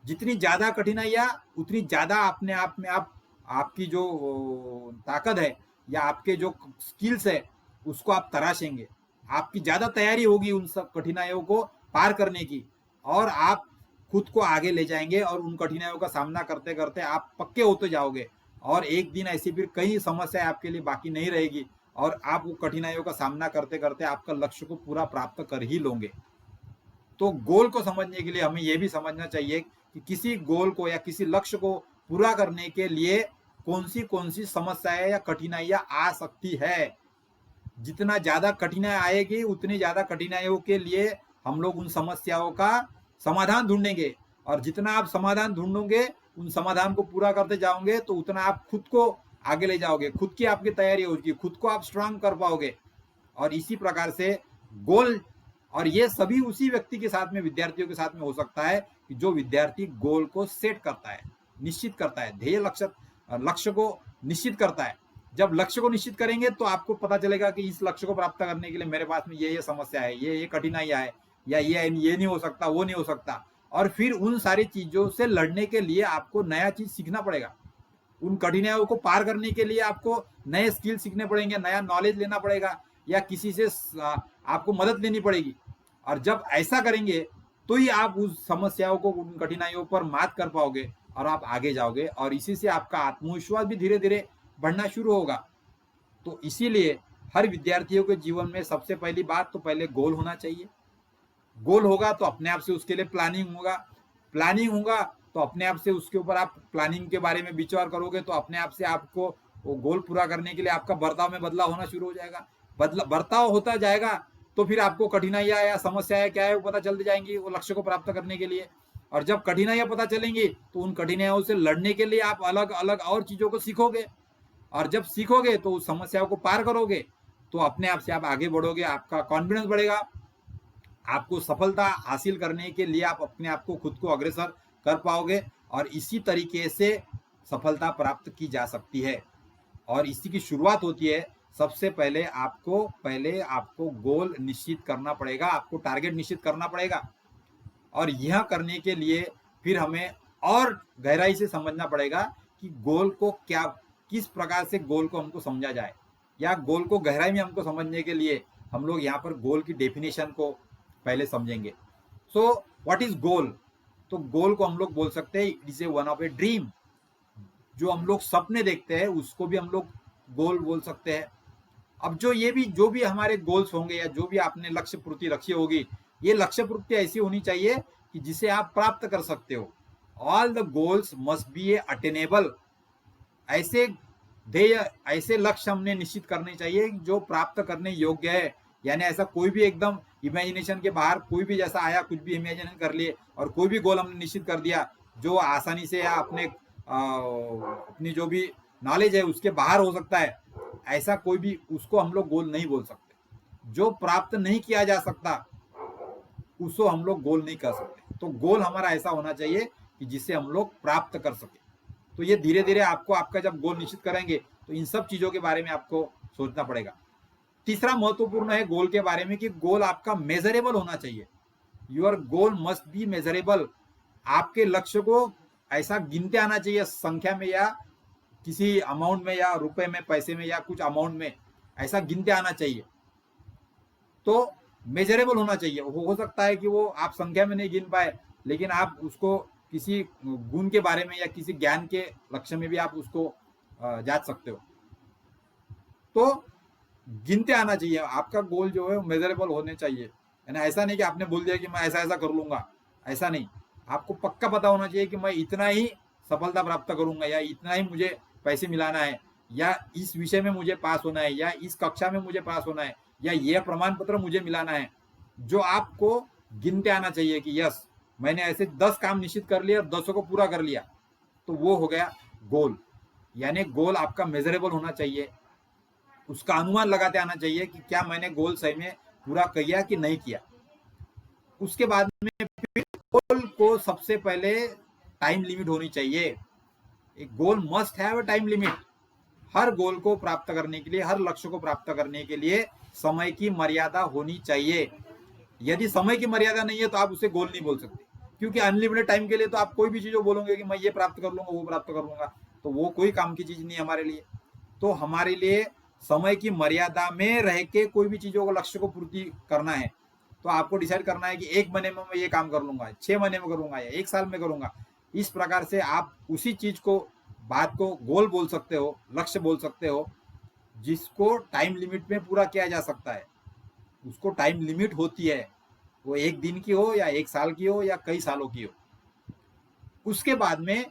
Speaker 1: जितनी ज्यादा कठिनाइयां उतनी ज्यादा अपने आप में आपकी जो ताकत है या आपके जो स्किल्स है उसको आप तराशेंगे। आपकी ज्यादा तैयारी होगी उन सब कठिनाइयों को पार करने की, और आप खुद को आगे ले जाएंगे और उन कठिनाइयों का सामना करते करते आप पक्के होते जाओगे, और एक दिन ऐसी फिर कई समस्याएं आपके लिए बाकी नहीं रहेगी, और आप वो कठिनाइयों का सामना करते करते आपका लक्ष्य को पूरा प्राप्त कर ही लोगे। तो गोल को समझने के लिए हमें यह भी समझना चाहिए कि किसी गोल को या किसी लक्ष्य को पूरा करने के लिए कौन सी समस्याएं या कठिनाइयां आ सकती है। जितना ज्यादा कठिनाई आएगी उतनी ज्यादा कठिनाइयों के लिए हम लोग उन समस्याओं का समाधान ढूंढेंगे, और जितना आप समाधान ढूंढोगे उन समाधान को पूरा करते जाओगे तो उतना आप खुद को आगे ले जाओगे, खुद की आपकी तैयारी होगी, खुद को आप स्ट्रांग कर पाओगे। और इसी प्रकार से गोल, और ये सभी उसी व्यक्ति के साथ में, विद्यार्थियों के साथ में हो सकता है कि जो विद्यार्थी गोल को सेट करता है, निश्चित करता है, ध्येय लक्ष्य को निश्चित करता है। जब लक्ष्य को निश्चित करेंगे तो आपको पता चलेगा कि इस लक्ष्य को प्राप्त करने के लिए मेरे पास में ये समस्या है, ये कठिनाइयां है, या ये नहीं हो सकता, वो नहीं हो सकता, और फिर उन सारी चीजों से लड़ने के लिए आपको नया चीज सीखना पड़ेगा। उन कठिनाइयों को पार करने के लिए आपको नए स्किल सीखने पड़ेंगे, नया नॉलेज लेना पड़ेगा, या किसी से आपको मदद लेनी पड़ेगी। और जब ऐसा करेंगे तो ही आप उस समस्याओं को, उन कठिनाइयों पर मात कर पाओगे और आप आगे जाओगे, और इसी से आपका आत्मविश्वास भी धीरे धीरे बढ़ना शुरू होगा। तो इसीलिए हर विद्यार्थियों के जीवन में सबसे पहली बात तो पहले गोल होना चाहिए। गोल होगा तो अपने आप से उसके लिए प्लानिंग होगा, प्लानिंग होगा तो अपने आप से उसके ऊपर आप प्लानिंग के बारे में विचार करोगे, तो अपने आप से आपको वो गोल पूरा करने के लिए आपका बर्ताव में बदलाव होना शुरू हो जाएगा। बर्ताव होता जाएगा तो फिर आपको कठिनाइयां या समस्याएं क्या है वो पता चलती जाएंगी वो लक्ष्य को प्राप्त करने के लिए। और जब कठिनाइयां पता चलेंगी तो उन कठिनाइयों से लड़ने के लिए आप अलग अलग और चीजों को सीखोगे, और जब सीखोगे तो उस समस्याओं को पार करोगे तो अपने आप से आप आगे बढ़ोगे, आपका कॉन्फिडेंस बढ़ेगा, आपको सफलता हासिल करने के लिए आप अपने आप को खुद को अग्रसर कर पाओगे, और इसी तरीके से सफलता प्राप्त की जा सकती है। और इसी की शुरुआत होती है, सबसे पहले आपको गोल निश्चित करना पड़ेगा, आपको टारगेट निश्चित करना पड़ेगा। और यह करने के लिए फिर हमें और गहराई से समझना पड़ेगा कि गोल को क्या, किस प्रकार से गोल को हमको समझा जाए, या गोल को गहराई में हमको समझने के लिए हम लोग यहाँ पर गोल की डेफिनेशन को पहले समझेंगे। सो व्हाट इज गोल? तो गोल को हम लोग बोल सकते हैं it is a one of a dream. जो हम लोग सपने देखते हैं उसको भी हम लोग गोल बोल सकते हैं। अब जो भी हमारे गोल्स होंगे या जो भी आपने लक्ष्य पूर्ति रखी होगी, ये लक्ष्य पूर्ति ऐसी होनी चाहिए कि जिसे आप प्राप्त कर सकते हो। All the goals must be A attainable. ऐसे ध्येय, ऐसे लक्ष्य हमने निश्चित करने चाहिए जो प्राप्त करने योग्य है। यानी ऐसा कोई भी एकदम इमेजिनेशन के बाहर कोई भी जैसा आया कुछ भी इमेजिन कर लिए और कोई भी गोल हमने निश्चित कर दिया जो आसानी से या अपनी जो भी नॉलेज है उसके बाहर हो सकता है, ऐसा कोई भी उसको हम लोग गोल नहीं बोल सकते। जो प्राप्त नहीं किया जा सकता उसको हम लोग गोल नहीं कर सकते। तो गोल हमारा ऐसा होना चाहिए कि जिसे हम लोग प्राप्त कर सके। तो ये धीरे धीरे आपको आपका जब गोल निश्चित करेंगे तो इन सब चीजों के बारे में आपको सोचना पड़ेगा। तीसरा महत्वपूर्ण है गोल के बारे में कि गोल आपका मेजरेबल होना चाहिए। Your goal must B measurable. आपके लक्ष्य को ऐसा गिनते आना चाहिए संख्या में या किसी अमाउंट में या रुपए में, पैसे में या कुछ अमाउंट में, ऐसा गिनते आना चाहिए। तो मेजरेबल होना चाहिए। हो सकता है कि वो आप संख्या में नहीं गिन पाए, लेकिन आप उसको किसी गुण के बारे में या किसी ज्ञान के लक्ष्य में भी आप उसको जांच सकते हो। तो गिनते आना चाहिए। आपका गोल जो है मेजरेबल होने चाहिए। है ना, ऐसा नहीं कि आपने बोल दिया कि मैं ऐसा ऐसा कर लूंगा, ऐसा नहीं। आपको पक्का पता होना चाहिए कि मैं इतना ही सफलता प्राप्त करूंगा, या इतना ही मुझे पैसे मिलाना है, या इस विषय में मुझे पास होना है, या इस कक्षा में मुझे पास होना है, या यह प्रमाण पत्र मुझे मिलाना है। जो आपको गिनते आना चाहिए कि यस मैंने ऐसे 10 काम निश्चित कर लिए और 10 को पूरा कर लिया, तो वो हो गया गोल। यानी गोल आपका मेजरेबल होना चाहिए। उसका अनुमान लगाते आना चाहिए कि क्या मैंने गोल सही में पूरा किया कि नहीं किया। उसके बाद में फिर गोल को सबसे पहले टाइम लिमिट होनी चाहिए। एक goal must have a time limit. हर गोल को प्राप्त करने के लिए, हर लक्ष्य को प्राप्त करने के लिए समय की मर्यादा होनी चाहिए। यदि समय की मर्यादा नहीं है तो आप उसे गोल नहीं बोल सकते, क्योंकि अनलिमिटेड टाइम के लिए तो आप कोई भी चीज बोलोगे कि मैं ये प्राप्त कर लूंगा, वो प्राप्त कर लूंगा, तो वो कोई काम की चीज नहीं है हमारे लिए। तो हमारे लिए समय की मर्यादा में रह के कोई भी चीजों को, लक्ष्य को पूर्ति करना है, तो आपको डिसाइड करना है कि 1 महीने में मैं ये काम कर लूंगा, 6 महीने में करूंगा, या 1 साल में करूंगा। इस प्रकार से आप उसी चीज को, बात को गोल बोल सकते हो, लक्ष्य बोल सकते हो, जिसको टाइम लिमिट में पूरा किया जा सकता है। उसको टाइम लिमिट होती है, वो 1 दिन की हो या 1 साल की हो या कई सालों की हो। उसके बाद में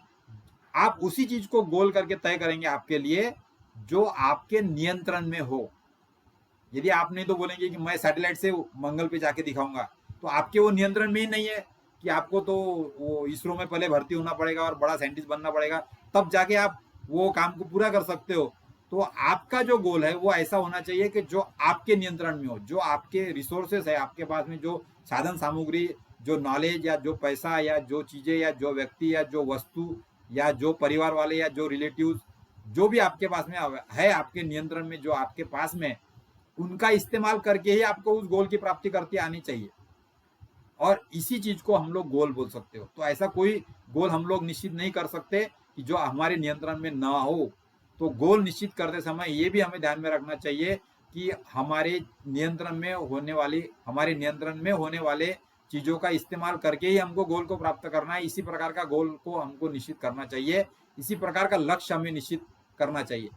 Speaker 1: आप उसी चीज को गोल करके तय करेंगे आपके लिए जो आपके नियंत्रण में हो। यदि आप नहीं तो बोलेंगे कि मैं सैटेलाइट से मंगल पे जाके दिखाऊंगा, तो आपके वो नियंत्रण में ही नहीं है कि आपको तो वो इसरो में पहले भर्ती होना पड़ेगा और बड़ा साइंटिस्ट बनना पड़ेगा, तब जाके आप वो काम को पूरा कर सकते हो। तो आपका जो गोल है वो ऐसा होना चाहिए कि जो आपके नियंत्रण में हो, जो आपके रिसोर्सेस है, आपके पास में जो साधन सामग्री, जो नॉलेज या जो पैसा या जो चीजें या जो व्यक्ति या जो वस्तु या जो परिवार वाले या जो रिलेटिव जो भी आपके पास में है, आपके नियंत्रण में जो आपके पास में, उनका इस्तेमाल करके ही आपको उस गोल की प्राप्ति करती आनी चाहिए। और इसी चीज को हम लोग गोल बोल सकते हो। तो ऐसा कोई गोल हम लोग निश्चित नहीं कर सकते कि जो हमारे नियंत्रण में ना हो। तो गोल निश्चित करते समय ये भी हमें ध्यान में रखना चाहिए कि हमारे नियंत्रण में होने वाले चीजों का इस्तेमाल करके ही हमको गोल को प्राप्त करना है। इसी प्रकार का गोल को हमको निश्चित करना चाहिए, इसी प्रकार का लक्ष्य हमें निश्चित करना चाहिए।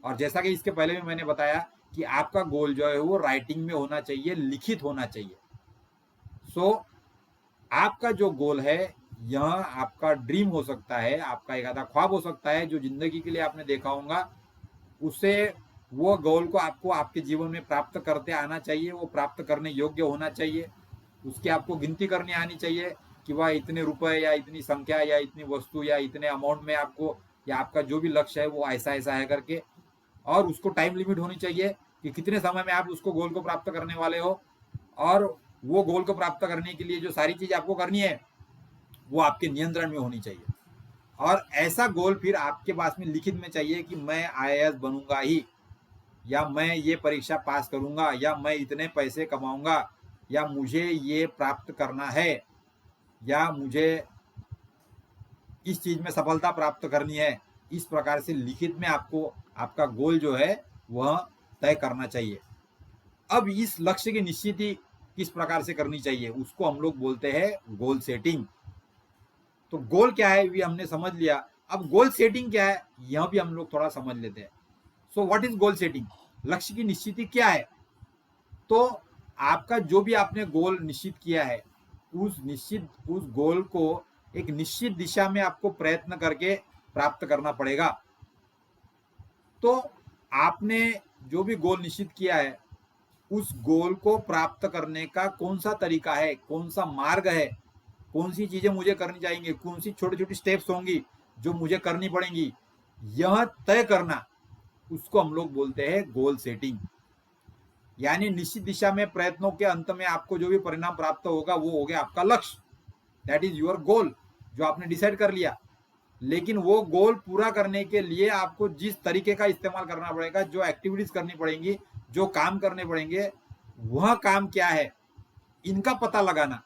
Speaker 1: और जैसा कि इसके पहले भी मैंने बताया कि आपका गोल जो है वो राइटिंग में होना चाहिए, लिखित होना चाहिए। सो आपका जो गोल है, यह आपका ड्रीम हो सकता है, आपका एक आधा ख्वाब हो सकता है जो जिंदगी के लिए आपने देखा होगा। उसे, वो गोल को आपको आपके जीवन में प्राप्त करते आना चाहिए, वो प्राप्त करने योग्य होना चाहिए। उसकी आपको गिनती करनी आनी चाहिए कि वह इतने रुपए या इतनी संख्या या इतनी वस्तु या इतने अमाउंट में आपको, या आपका जो भी लक्ष्य है वो ऐसा ऐसा है करके। और उसको टाइम लिमिट होनी चाहिए कि कितने समय में आप उसको गोल को प्राप्त करने वाले हो। और वो गोल को प्राप्त करने के लिए जो सारी चीज आपको करनी है वो आपके नियंत्रण में होनी चाहिए। और ऐसा गोल फिर आपके पास में लिखित में चाहिए कि मैं आईएएस बनूंगा ही, या मैं ये परीक्षा पास करूंगा, या मैं इतने पैसे कमाऊंगा, या मुझे ये प्राप्त करना है, या मुझे इस चीज में सफलता प्राप्त करनी है। इस प्रकार से लिखित में आपको आपका गोल जो है वह तय करना चाहिए। अब इस लक्ष्य की निश्चिति किस प्रकार से करनी चाहिए उसको हम लोग बोलते हैं गोल सेटिंग। तो गोल क्या है ये हमने समझ लिया, अब गोल सेटिंग क्या है यह भी हम लोग थोड़ा समझ लेते हैं। So what is goal setting? लक्ष्य की निश्चिति क्या है? तो आपका जो भी आपने गोल निश्चित किया है उस गोल को एक निश्चित दिशा में आपको प्रयत्न करके प्राप्त करना पड़ेगा। तो आपने जो भी गोल निश्चित किया है उस गोल को प्राप्त करने का कौन सा तरीका है, कौन सा मार्ग है, कौन सी चीजें मुझे करनी चाहिए, कौन सी छोटी छोटी स्टेप्स होंगी जो मुझे करनी पड़ेंगी, यह तय करना, उसको हम लोग बोलते हैं गोल सेटिंग। यानी निश्चित दिशा में प्रयत्नों के अंत में आपको जो भी परिणाम प्राप्त होगा वो हो गया आपका लक्ष्य, दैट इज योर गोल, जो आपने डिसाइड कर लिया। लेकिन वो गोल पूरा करने के लिए आपको जिस तरीके का इस्तेमाल करना पड़ेगा, जो एक्टिविटीज करनी पड़ेंगी, जो काम करने पड़ेंगे, वह काम क्या है, इनका पता लगाना,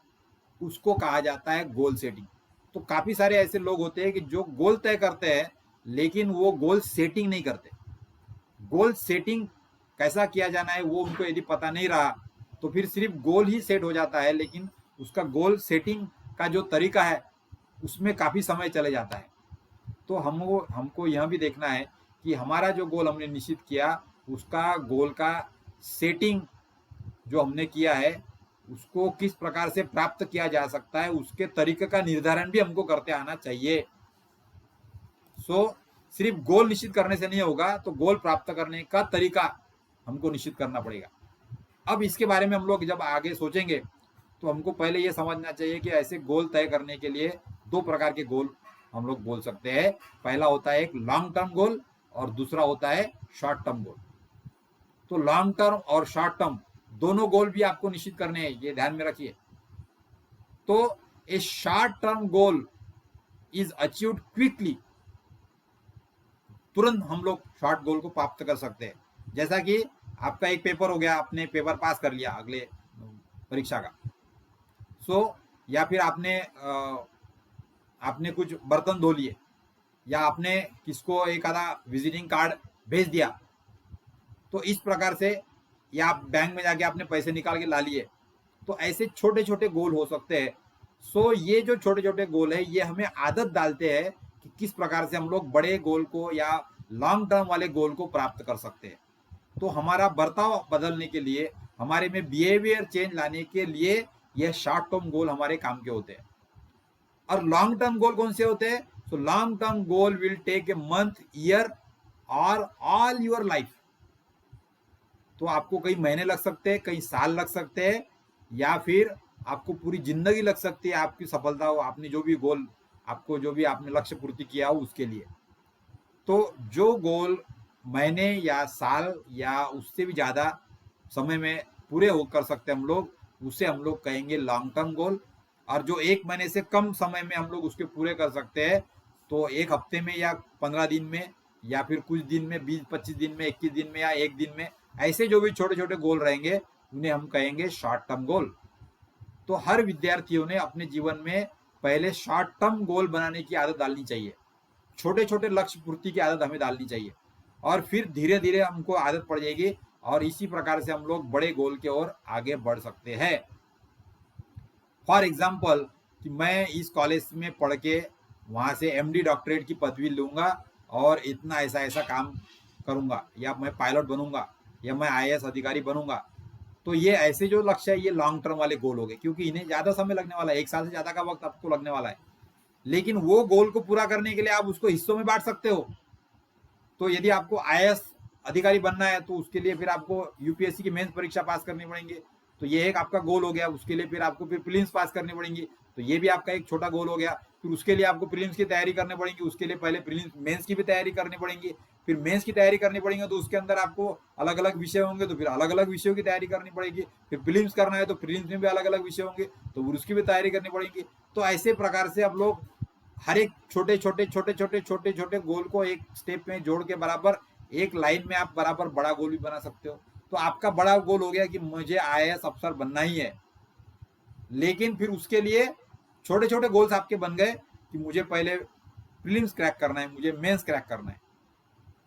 Speaker 1: उसको कहा जाता है गोल सेटिंग। तो काफी सारे ऐसे लोग होते हैं कि जो गोल तय करते हैं लेकिन वो गोल सेटिंग नहीं करते। गोल सेटिंग कैसा किया जाना है वो उनको यदि पता नहीं रहा तो फिर सिर्फ गोल ही सेट हो जाता है, लेकिन उसका गोल सेटिंग का जो तरीका है उसमें काफी समय चले जाता है। तो हमको यह भी देखना है कि हमारा जो गोल हमने निश्चित किया उसका गोल का सेटिंग जो हमने किया है उसको किस प्रकार से प्राप्त किया जा सकता है, उसके तरीके का निर्धारण भी हमको करते आना चाहिए। सिर्फ गोल निश्चित करने से नहीं होगा, तो गोल प्राप्त करने का तरीका हमको निश्चित करना पड़ेगा। अब इसके बारे में हम लोग जब आगे सोचेंगे तो हमको पहले ये समझना चाहिए कि ऐसे गोल तय करने के लिए दो प्रकार के गोल हम लोग बोल सकते हैं। पहला होता है एक लॉन्ग टर्म गोल और दूसरा होता है शॉर्ट टर्म गोल। तो लॉन्ग टर्म और शॉर्ट टर्म दोनों गोल भी आपको निश्चित करने हैं, ये ध्यान में रखिए। तो ए short term goal is achieved quickly, तुरंत हम लोग शॉर्ट गोल को प्राप्त कर सकते हैं। जैसा कि आपका एक पेपर हो गया, आपने पेपर पास कर लिया अगले परीक्षा का, या फिर आपने कुछ बर्तन धो लिए, या आपने किसको एक आधा विजिटिंग कार्ड भेज दिया, तो इस प्रकार से, या आप बैंक में जाके आपने पैसे निकाल के ला लिए, तो ऐसे छोटे छोटे गोल हो सकते हैं। ये जो छोटे छोटे गोल है ये हमें आदत डालते हैं कि किस प्रकार से हम लोग बड़े गोल को या लॉन्ग टर्म वाले गोल को प्राप्त कर सकते हैं। तो हमारा बर्ताव बदलने के लिए, हमारे में बिहेवियर चेंज लाने के लिए यह शॉर्ट टर्म गोल हमारे काम के होते हैं। और लॉन्ग टर्म गोल कौन से होते हैं? So long term goal will take a month, year or all your life. तो आपको कई महीने लग सकते हैं, कई साल लग सकते हैं, या फिर आपको पूरी जिंदगी लग सकती है आपकी सफलता हो, आपने जो भी गोल, आपको जो भी आपने लक्ष्य पूर्ति किया हो उसके लिए। तो जो गोल महीने या साल या उससे भी ज्यादा समय में पूरे हो कर सकते हैं हम लोग, उसे हम लोग कहेंगे लॉन्ग टर्म गोल। और जो एक महीने से कम समय में हम लोग उसके पूरे कर सकते हैं, तो एक हफ्ते में या 15 दिन में, या फिर कुछ दिन में, 20-25 दिन में, 21 दिन में या एक दिन में, ऐसे जो भी छोटे छोटे गोल रहेंगे उन्हें हम कहेंगे शॉर्ट टर्म गोल। तो हर विद्यार्थियों ने अपने जीवन में पहले शॉर्ट टर्म गोल बनाने की आदत डालनी चाहिए, छोटे छोटे लक्ष्य पूर्ति की आदत हमें डालनी चाहिए, और फिर धीरे धीरे हमको आदत पड़ जाएगी और इसी प्रकार से हम लोग बड़े गोल की ओर आगे बढ़ सकते हैं। फॉर एग्जाम्पल कि मैं इस कॉलेज में पढ़ के वहां से एमडी डॉक्टरेट की पदवी लूंगा और इतना ऐसा ऐसा काम करूंगा, या मैं पायलट बनूंगा, या मैं आईएएस अधिकारी बनूंगा। तो ये ऐसे जो लक्ष्य है ये लॉन्ग टर्म वाले गोल हो गए, क्योंकि इन्हें ज्यादा समय लगने वाला है, 1 साल से ज्यादा का वक्त आपको लगने वाला है। लेकिन वो गोल को पूरा करने के लिए आप उसको हिस्सों में बांट सकते हो। तो यदि आपको आईएएस अधिकारी बनना है तो उसके लिए फिर आपको यूपीएससी की मेंस परीक्षा पास करनी पड़ेगी, तो ये एक आपका गोल हो गया। उसके लिए फिर आपको फिर प्रीलिम्स पास करनी पड़ेंगी, तो ये भी आपका एक छोटा गोल हो गया। फिर उसके लिए आपको प्रीलिम्स की तैयारी करनी पड़ेगी, उसके लिए पहले प्रीलिम्स मेंस की भी तैयारी करनी पड़ेगी। फिर मेंस की तैयारी करनी पड़ेगी तो उसके अंदर आपको अलग अलग विषय होंगे, तो फिर अलग अलग विषयों की तैयारी करनी पड़ेगी। फिर प्रीलिम्स करना है तो प्रीलिम्स में भी अलग अलग विषय होंगे, तो उसकी भी तैयारी करनी पड़ेगी। तो ऐसे प्रकार से आप लोग हर एक छोटे छोटे छोटे छोटे छोटे छोटे गोल को एक स्टेप में जोड़ के बराबर एक लाइन में आप बराबर बड़ा गोल भी बना सकते हो। तो आपका बड़ा गोल हो गया कि मुझे IAS अफसर बनना ही है। लेकिन फिर उसके लिए छोटे छोटे गोल्स आपके बन गए कि मुझे पहले प्रीलिम्स क्रैक करना है, मुझे मेंस क्रैक करना है।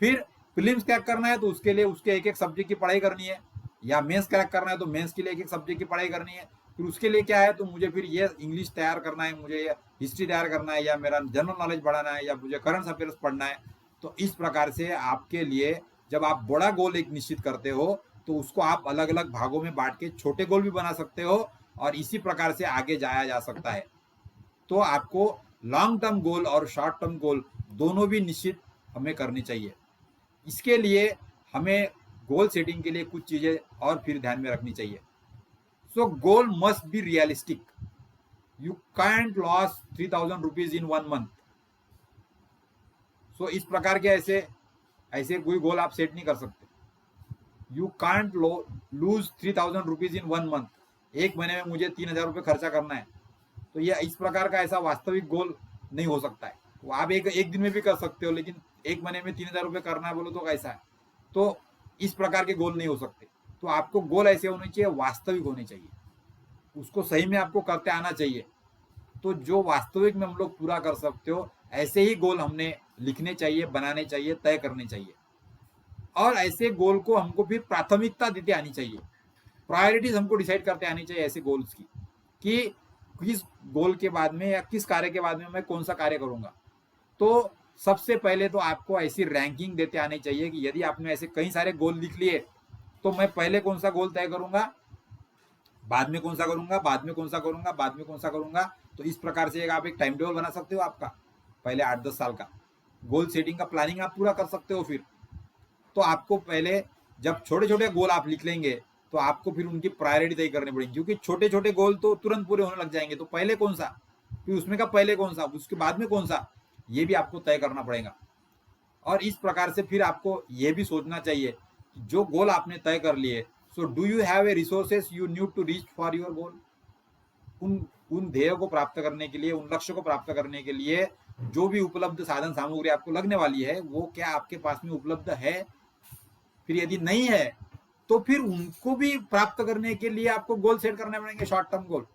Speaker 1: फिर प्रीलिम्स क्रैक करना है तो उसके लिए उसके एक एक सब्जेक्ट की पढ़ाई करनी है, या मेंस क्रैक करना है तो मेंस के लिए एक एक सब्जेक्ट की पढ़ाई करनी है। फिर उसके लिए क्या है, तो मुझे फिर ये इंग्लिश तैयार करना है, मुझे ये हिस्ट्री तैयार करना है, या मेरा जनरल नॉलेज बढ़ाना है, या मुझे करंट अफेयर्स पढ़ना है। तो इस प्रकार से आपके लिए जब आप बड़ा गोल एक निश्चित करते हो तो उसको आप अलग अलग भागों में बांट के छोटे गोल भी बना सकते हो, और इसी प्रकार से आगे जाया जा सकता है। तो आपको लॉन्ग टर्म गोल और शॉर्ट टर्म गोल दोनों भी निश्चित हमें करनी चाहिए। इसके लिए हमें गोल सेटिंग के लिए कुछ चीजें और फिर ध्यान में रखनी चाहिए। So goal must be realistic. You can't loss 3000 rupees in 1 month. So इस प्रकार के ऐसे ऐसे कोई गोल आप सेट नहीं कर सकते। You can't loose 3000 rupees in 1 month. एक महीने में मुझे 3000 रुपये खर्चा करना है, तो ये इस प्रकार का ऐसा वास्तविक गोल नहीं हो सकता है। वो आप एक दिन में भी कर सकते हो, लेकिन एक महीने में 3000 रुपये करना है बोलो तो कैसा है। तो इस प्रकार के गोल नहीं हो सकते। तो आपको गोल ऐसे होने चाहिए, वास्तविक होने चाहिए, उसको सही में आपको करते आना चाहिए। तो जो वास्तविक में हम लोग पूरा कर सकते हो ऐसे ही गोल हमने लिखने चाहिए, बनाने चाहिए, तय करने चाहिए। और ऐसे गोल को हमको फिर प्राथमिकता देते आनी चाहिए। प्रायोरिटीज हमको डिसाइड करते आनी चाहिए ऐसे गोल्स की, कि किस गोल के बाद में या किस कार्य के बाद में मैं कौन सा कार्य करूंगा। तो सबसे पहले तो आपको ऐसी रैंकिंग देते आनी चाहिए कि यदि आपने ऐसे कई सारे गोल लिख लिए तो मैं पहले कौन सा गोल तय करूंगा, बाद में कौन सा करूंगा, बाद में कौन सा करूंगा, बाद में कौन सा करूंगा। तो इस प्रकार से आप एक टाइम टेबल बना सकते हो आपका, पहले 8-10 साल का गोल सेटिंग का प्लानिंग आप पूरा कर सकते हो। फिर तो आपको पहले जब छोटे छोटे गोल आप लिख लेंगे तो आपको फिर उनकी प्रायोरिटी तय करनी पड़ेगी, क्योंकि छोटे छोटे गोल तो तुरंत पूरे होने लग जाएंगे। तो पहले कौन सा, फिर उसमें का पहले कौन सा, उसके बाद में कौन सा, ये भी आपको तय करना पड़ेगा। और इस प्रकार से फिर आपको ये भी सोचना चाहिए कि जो गोल आपने तय कर लिए, so do you have a resources you need to reach for your goal. उन उन ध्येय को प्राप्त करने के लिए, उन लक्ष्य को प्राप्त करने के लिए जो भी उपलब्ध साधन सामग्री आपको लगने वाली है वो क्या आपके पास में उपलब्ध है। फिर यदि नहीं है तो फिर उनको भी प्राप्त करने के लिए आपको गोल सेट करने पड़ेंगे, शॉर्ट टर्म गोल।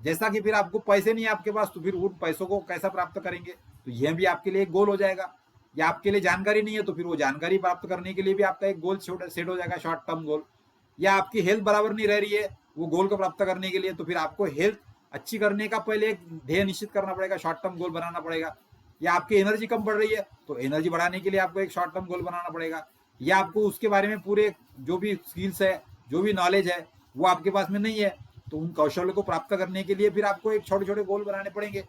Speaker 1: जैसा कि फिर आपको पैसे नहीं है आपके पास, तो फिर उन पैसों को कैसा प्राप्त करेंगे, तो यह भी आपके लिए एक गोल हो जाएगा। या आपके लिए जानकारी नहीं है तो फिर वो जानकारी प्राप्त करने के लिए भी आपका एक गोल सेट हो जाएगा, शॉर्ट टर्म गोल। या आपकी हेल्थ बराबर नहीं रह रही है वो गोल को प्राप्त करने के लिए, तो फिर आपको हेल्थ अच्छी करने का पहले एक ध्येय निश्चित करना पड़ेगा, शॉर्ट टर्म गोल बनाना पड़ेगा। या आपकी एनर्जी कम बढ़ रही है तो एनर्जी बढ़ाने के लिए आपको एक शॉर्ट टर्म गोल बनाना पड़ेगा। या आपको उसके बारे में पूरे जो भी स्किल्स है, जो भी नॉलेज है वो आपके पास में नहीं है, तो उन कौशल को प्राप्त करने के लिए फिर आपको एक छोटे छोटे गोल बनाने पड़ेंगे।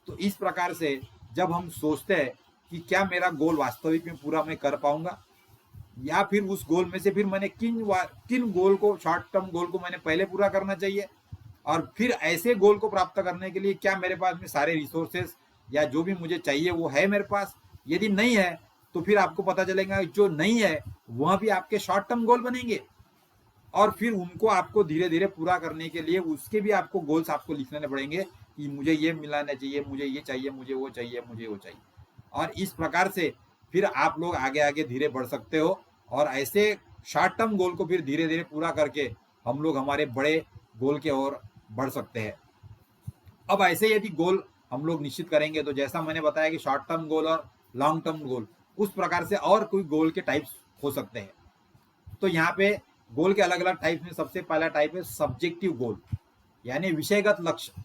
Speaker 1: तो इस प्रकार से जब हम सोचते हैं कि क्या मेरा गोल वास्तविक में पूरा मैं कर पाऊंगा, या फिर उस गोल में से फिर मैंने किन गोल को, शॉर्ट टर्म गोल को मैंने पहले पूरा करना चाहिए, और फिर ऐसे गोल को प्राप्त करने के लिए क्या मेरे पास में सारे रिसोर्सेस या जो भी मुझे चाहिए वो है मेरे पास। यदि नहीं है तो फिर आपको पता चलेगा जो नहीं है वह भी आपके शॉर्ट टर्म गोल बनेंगे, और फिर उनको आपको धीरे धीरे पूरा करने के लिए उसके भी आपको गोल्स आपको लिखने पड़ेंगे कि मुझे ये मिलाना चाहिए, मुझे ये चाहिए, मुझे वो चाहिए, मुझे वो चाहिए। और इस प्रकार से फिर आप लोग आगे आगे धीरे बढ़ सकते हो, और ऐसे शॉर्ट टर्म गोल को फिर धीरे धीरे पूरा करके हम लोग हमारे बड़े गोल के ओर बढ़ सकते हैं। अब ऐसे यदि गोल हम लोग निश्चित करेंगे तो जैसा मैंने बताया कि शॉर्ट टर्म गोल और लॉन्ग टर्म गोल, उस प्रकार से और कोई गोल के टाइप्स हो सकते हैं। तो यहाँ पे गोल के अलग अलग टाइप्स में सबसे पहला टाइप है सब्जेक्टिव गोल, यानी विषयगत लक्ष्य।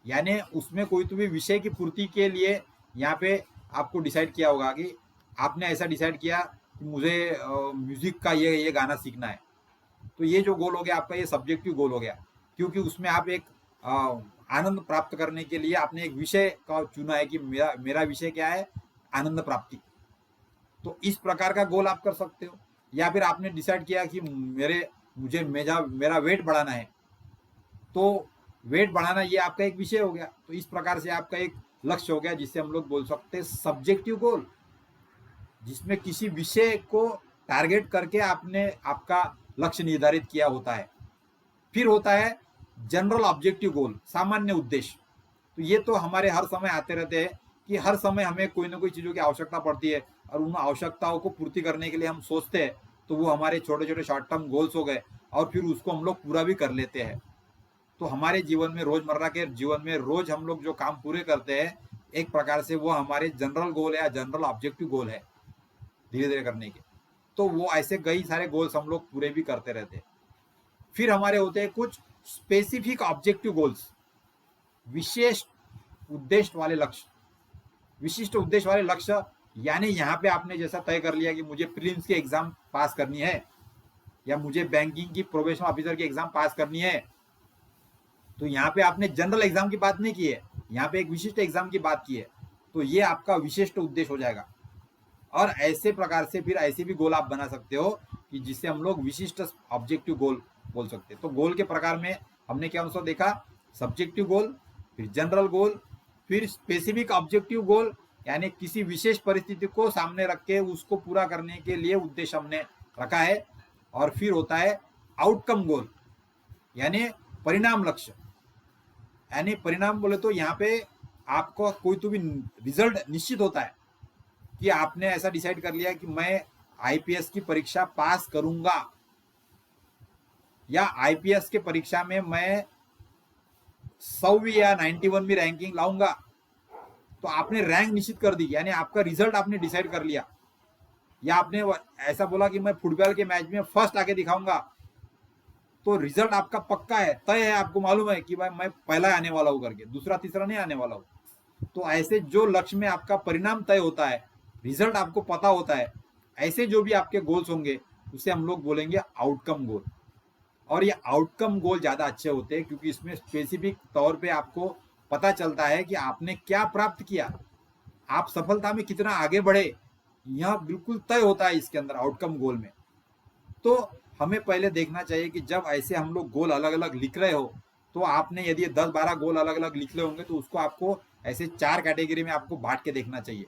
Speaker 1: यानी उसमें कोई तो भी विषय की पूर्ति के लिए यहाँ पे आपको डिसाइड किया होगा कि आपने ऐसा डिसाइड किया कि मुझे म्यूजिक का ये गाना सीखना है, तो ये जो गोल हो गया आपका, ये सब्जेक्टिव गोल हो गया, क्योंकि उसमें आप एक आनंद प्राप्त करने के लिए आपने एक विषय का चुना है कि मेरा विषय क्या है, आनंद प्राप्ति। तो इस प्रकार का गोल आप कर सकते हो। या फिर आपने डिसाइड किया कि मेरा वेट बढ़ाना है, तो वेट बढ़ाना ये आपका एक विषय हो गया। तो इस प्रकार से आपका एक लक्ष्य हो गया जिससे हम लोग बोल सकते हैं सब्जेक्टिव गोल, जिसमें किसी विषय को टारगेट करके आपने आपका लक्ष्य निर्धारित किया होता है। फिर होता है जनरल ऑब्जेक्टिव गोल, सामान्य उद्देश्य। तो ये तो हमारे हर समय आते रहते हैं कि हर समय हमें कोई ना कोई चीज़ों की आवश्यकता पड़ती है और उन आवश्यकताओं को पूर्ति करने के लिए हम सोचते हैं, तो वो हमारे छोटे छोटे शॉर्ट टर्म गोल्स हो गए और फिर उसको हम लोग पूरा भी कर लेते हैं। तो हमारे जीवन में, रोजमर्रा के जीवन में रोज हम लोग जो काम पूरे करते हैं, एक प्रकार से वो हमारे जनरल गोल है या जनरल ऑब्जेक्टिव गोल है धीरे धीरे करने के। तो वो ऐसे कई सारे गोल्स हम लोग पूरे भी करते रहते हैं। फिर हमारे होते हैं कुछ स्पेसिफिक ऑब्जेक्टिव गोल्स, विशेष उद्देश्य वाले लक्ष्य। विशिष्ट उद्देश्य वाले लक्ष्य यानी यहाँ पे आपने जैसा तय कर लिया कि मुझे प्रीलिम्स की एग्जाम पास करनी है या मुझे बैंकिंग की प्रोबेशनल ऑफिसर की एग्जाम पास करनी है, तो यहाँ पे आपने जनरल एग्जाम की बात नहीं की है, यहाँ पे एक विशिष्ट एग्जाम की बात की है। तो ये आपका विशिष्ट उद्देश्य हो जाएगा। और ऐसे प्रकार से फिर ऐसे भी गोल आप बना सकते हो कि जिसे हम लोग विशिष्ट ऑब्जेक्टिव गोल बोल सकते हैं। तो गोल के प्रकार में हमने क्या उसको देखा, सब्जेक्टिव गोल, फिर जनरल गोल, फिर स्पेसिफिक ऑब्जेक्टिव गोल यानी किसी विशेष परिस्थिति को सामने रख के उसको पूरा करने के लिए उद्देश्य हमने रखा है। और फिर होता है आउटकम गोल यानी परिणाम लक्ष्य। यानी परिणाम बोले तो यहाँ पे आपको कोई तो भी रिजल्ट निश्चित होता है कि आपने ऐसा डिसाइड कर लिया कि मैं आईपीएस की परीक्षा पास करूंगा या आईपीएस के परीक्षा में मैं 100वीं या 91वीं रैंकिंग लाऊंगा। तो आपने रैंक निश्चित कर दी यानी आपका रिजल्ट आपने डिसाइड कर लिया। या आपने ऐसा बोला कि मैं फुटबॉल के मैच में फर्स्ट आके दिखाऊंगा, तो रिजल्ट आपका पक्का है, तय है, आपको मालूम है कि भाई मैं पहला आने वाला हूं करके, दूसरा तीसरा नहीं आने वाला हूं। तो ऐसे जो लक्ष्य में आपका परिणाम तय होता है, रिजल्ट आपको पता होता है, ऐसे जो भी आपके गोल्स होंगे उसे हम लोग बोलेंगे आउटकम गोल। और ये आउटकम गोल ज्यादा अच्छे होते हैं क्योंकि इसमें स्पेसिफिक तौर पे आपको पता चलता है कि आपने क्या प्राप्त किया, आप सफलता में कितना आगे बढ़े, यह बिल्कुल तय होता है इसके अंदर आउटकम गोल में। तो हमें पहले देखना चाहिए कि जब ऐसे हम लोग गोल अलग अलग लिख रहे हो, तो आपने यदि 10-12 गोल अलग अलग लिख रहे होंगे तो उसको आपको ऐसे 4 कैटेगरी में आपको बांट के देखना चाहिए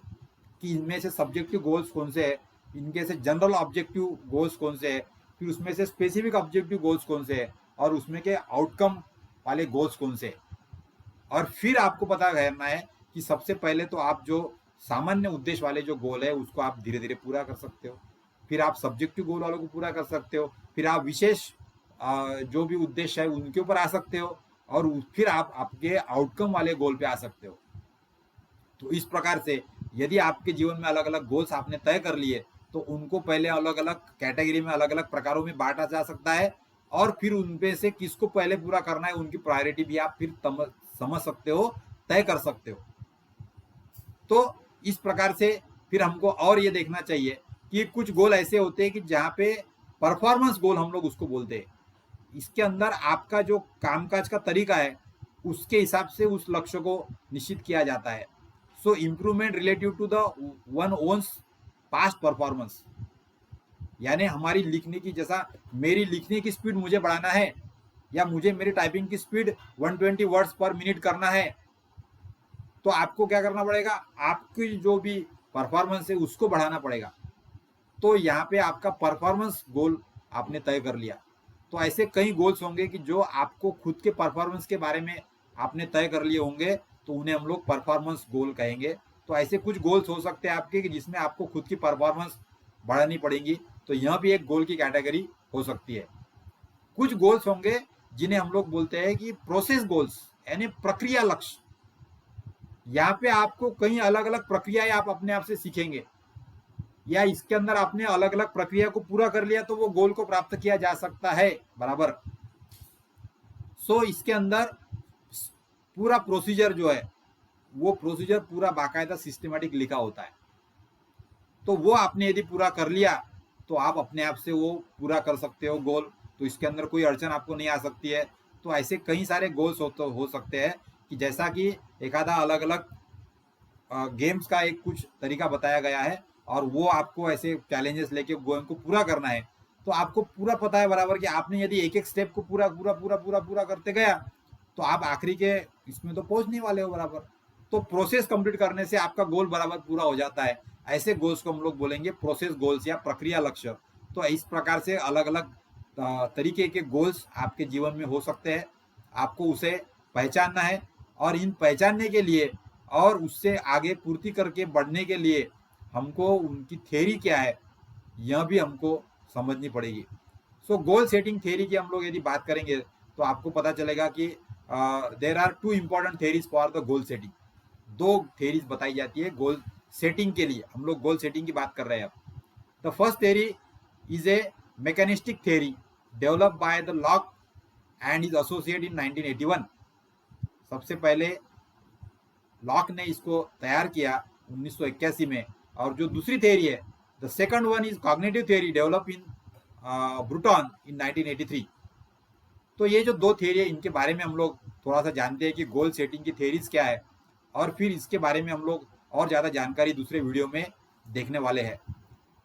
Speaker 1: कि इनमें से सब्जेक्टिव गोल्स कौन से है, इनके से जनरल ऑब्जेक्टिव गोल्स कौन से है, फिर उसमें से स्पेसिफिक ऑब्जेक्टिव गोल्स कौन से है और उसमें के आउटकम वाले गोल्स कौन से है। और फिर आपको पता करना है कि सबसे पहले तो आप जो सामान्य उद्देश्य वाले जो गोल है उसको आप धीरे धीरे पूरा कर सकते हो, फिर आप सब्जेक्टिव गोल वालों को पूरा कर सकते हो, फिर आप विशेष जो भी उद्देश्य है उनके ऊपर आ सकते हो और फिर आप आपके आउटकम वाले गोल पे आ सकते हो। तो इस प्रकार से यदि आपके जीवन में अलग अलग गोल्स आपने तय कर लिए तो उनको पहले अलग अलग कैटेगरी में अलग अलग प्रकारों में बांटा जा सकता है और फिर उनमें से किसको पहले पूरा करना है उनकी प्रायोरिटी भी आप फिर समझ सकते हो, तय कर सकते हो। तो इस प्रकार से फिर हमको और ये देखना चाहिए कि कुछ गोल ऐसे होते हैं कि जहाँ पे परफॉर्मेंस गोल हम लोग उसको बोलते हैं। इसके अंदर आपका जो कामकाज का तरीका है उसके हिसाब से उस लक्ष्य को निश्चित किया जाता है। So improvement relative to the one one's past performance यानी हमारी लिखने की, जैसा मेरी लिखने की स्पीड मुझे बढ़ाना है या मुझे मेरी टाइपिंग की स्पीड 120 वर्ड्स पर मिनट करना है, तो आपको क्या करना पड़ेगा, आपकी जो भी परफॉर्मेंस है उसको बढ़ाना पड़ेगा। तो यहाँ पे आपका परफॉर्मेंस गोल आपने तय कर लिया। तो ऐसे कई गोल्स होंगे कि जो आपको खुद के परफॉर्मेंस के बारे में आपने तय कर लिए होंगे, तो उन्हें हम लोग परफॉर्मेंस गोल कहेंगे। तो ऐसे कुछ गोल्स हो सकते हैं आपके कि जिसमें आपको खुद की परफॉर्मेंस बढ़ानी पड़ेगी, तो यह भी एक गोल की कैटेगरी हो सकती है। कुछ गोल्स होंगे जिन्हें हम लोग बोलते हैं कि प्रोसेस गोल्स यानी प्रक्रिया लक्ष्य। यहाँ पे आपको कई अलग अलग प्रक्रियाएं आप अपने आप से सीखेंगे या इसके अंदर आपने अलग अलग प्रक्रिया को पूरा कर लिया तो वो गोल को प्राप्त किया जा सकता है बराबर। सो इसके अंदर पूरा प्रोसीजर जो है वो प्रोसीजर पूरा बाकायदा सिस्टमेटिक लिखा होता है। तो वो आपने यदि पूरा कर लिया तो आप अपने आप से वो पूरा कर सकते हो गोल। तो इसके अंदर कोई अड़चन आपको नहीं आ सकती है। तो ऐसे कई सारे गोल्स हो सकते हैं कि जैसा कि एक आधा अलग अलग गेम्स का एक कुछ तरीका बताया गया है और वो आपको ऐसे चैलेंजेस लेके गेम को पूरा करना है। तो आपको पूरा पता है बराबर कि आपने यदि एक एक स्टेप को पूरा पूरा पूरा पूरा पूरा करते गया तो आप आखिरी के इसमें तो पहुंचने वाले हो बराबर। तो प्रोसेस कंप्लीट करने से आपका गोल बराबर पूरा हो जाता है। ऐसे गोल्स को हम लोग बोलेंगे प्रोसेस गोल्स या प्रक्रिया लक्ष्य। तो इस प्रकार से अलग अलग तरीके के गोल्स आपके जीवन में हो सकते हैं, आपको उसे पहचानना है और इन पहचानने के लिए और उससे आगे पूर्ति करके बढ़ने के लिए हमको उनकी थ्योरी क्या है यह भी हमको समझनी पड़ेगी। सो गोल सेटिंग थ्योरी की हम लोग यदि बात करेंगे तो आपको पता चलेगा कि there are two important theories for the goal setting. दो थ्योरीज बताई जाती है गोल सेटिंग के लिए। हम लोग गोल सेटिंग की बात कर रहे हैं अब। The first theory is a mechanistic theory develop by the lock and is associate इन 1981। सबसे पहले लॉक ने इसको तैयार किया 1981 में। और जो दूसरी थ्योरी है the second one is cognitive theory develop in Bruton in 1983। तो ये जो दो थ्योरी है इनके बारे में हम लोग थोड़ा सा जानते हैं कि गोल सेटिंग की थ्योरीज क्या है, और फिर इसके बारे में हम लोग और ज़्यादा जानकारी दूसरे वीडियो में देखने वाले हैं।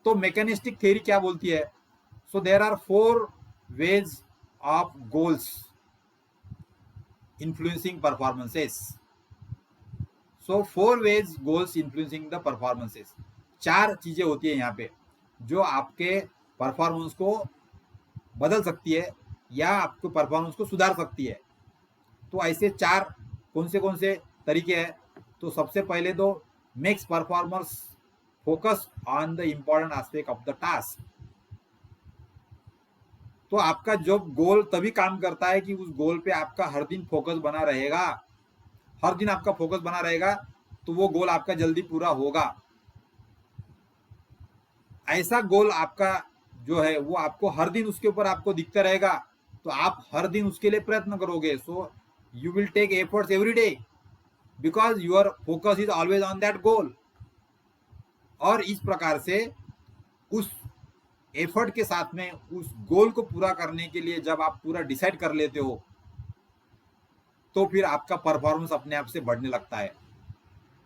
Speaker 1: तो मैकेनिस्टिक थ्योरी क्या बोलती है? So there are 4 ways of goals influencing performances. So 4 ways goals influencing the performances. 4 चीजें होती है यहाँ पे जो आपके परफॉर्मेंस को बदल सकती है या आपके परफॉर्मेंस को सुधार सकती है। तो ऐसे 4 कौन से तरीके हैं? तो सबसे पहले तो makes performers focus on the important aspect of the task. तो आपका जो गोल तभी काम करता है कि उस गोल पे आपका हर दिन फोकस बना रहेगा। हर दिन आपका फोकस बना रहेगा तो वो गोल आपका जल्दी पूरा होगा। ऐसा गोल आपका जो है वो आपको हर दिन उसके ऊपर आपको दिखता रहेगा तो आप हर दिन उसके लिए प्रयत्न करोगे। So you will take efforts every day because your focus is always on that goal. और इस प्रकार से उस एफर्ट के साथ में उस गोल को पूरा करने के लिए जब आप पूरा डिसाइड कर लेते हो तो फिर आपका परफॉर्मेंस अपने आप से बढ़ने लगता है।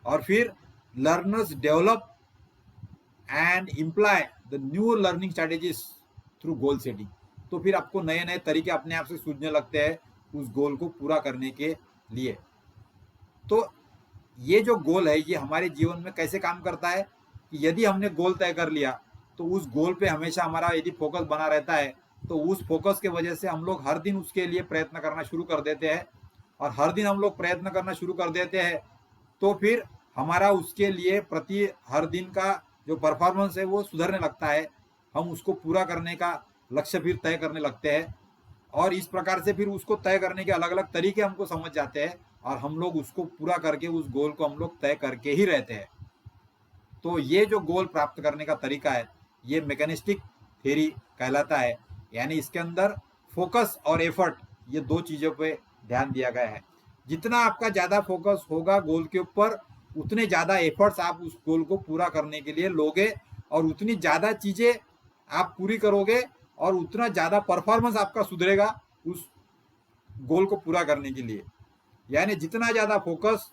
Speaker 1: और फिर learners develop and imply the new learning strategies through goal setting. तो फिर आपको नए नए तरीके अपने आप से सूझने लगते हैं उस गोल को पूरा करने के लिए। तो ये जो गोल है ये हमारे जीवन में कैसे काम करता है कि यदि हमने गोल तय कर लिया तो उस गोल पे हमेशा हमारा यदि फोकस बना रहता है तो उस फोकस के वजह से हम लोग हर दिन उसके लिए प्रयत्न करना शुरू कर देते हैं। और हर दिन हम लोग प्रयत्न करना शुरू कर देते हैं तो फिर हमारा उसके लिए प्रति हर दिन का जो परफॉर्मेंस है वो सुधरने लगता है। हम उसको पूरा करने का लक्ष्य फिर तय करने लगते हैं और इस प्रकार से फिर उसको तय करने के अलग अलग तरीके हमको समझ जाते हैं और हम लोग उसको पूरा करके उस गोल को हम लोग तय करके ही रहते हैं। तो ये जो गोल प्राप्त करने का तरीका है ये मैकेनिस्टिक थ्योरी कहलाता है। यानी इसके अंदर फोकस और एफर्ट ये दो चीजों पे ध्यान दिया गया है। जितना आपका ज्यादा फोकस होगा गोल के ऊपर उतने ज्यादा एफर्ट्स आप उस गोल को पूरा करने के लिए लोगे और उतनी ज्यादा चीजें आप पूरी करोगे और उतना ज्यादा परफॉर्मेंस आपका सुधरेगा उस गोल को पूरा करने के लिए। यानी जितना ज्यादा फोकस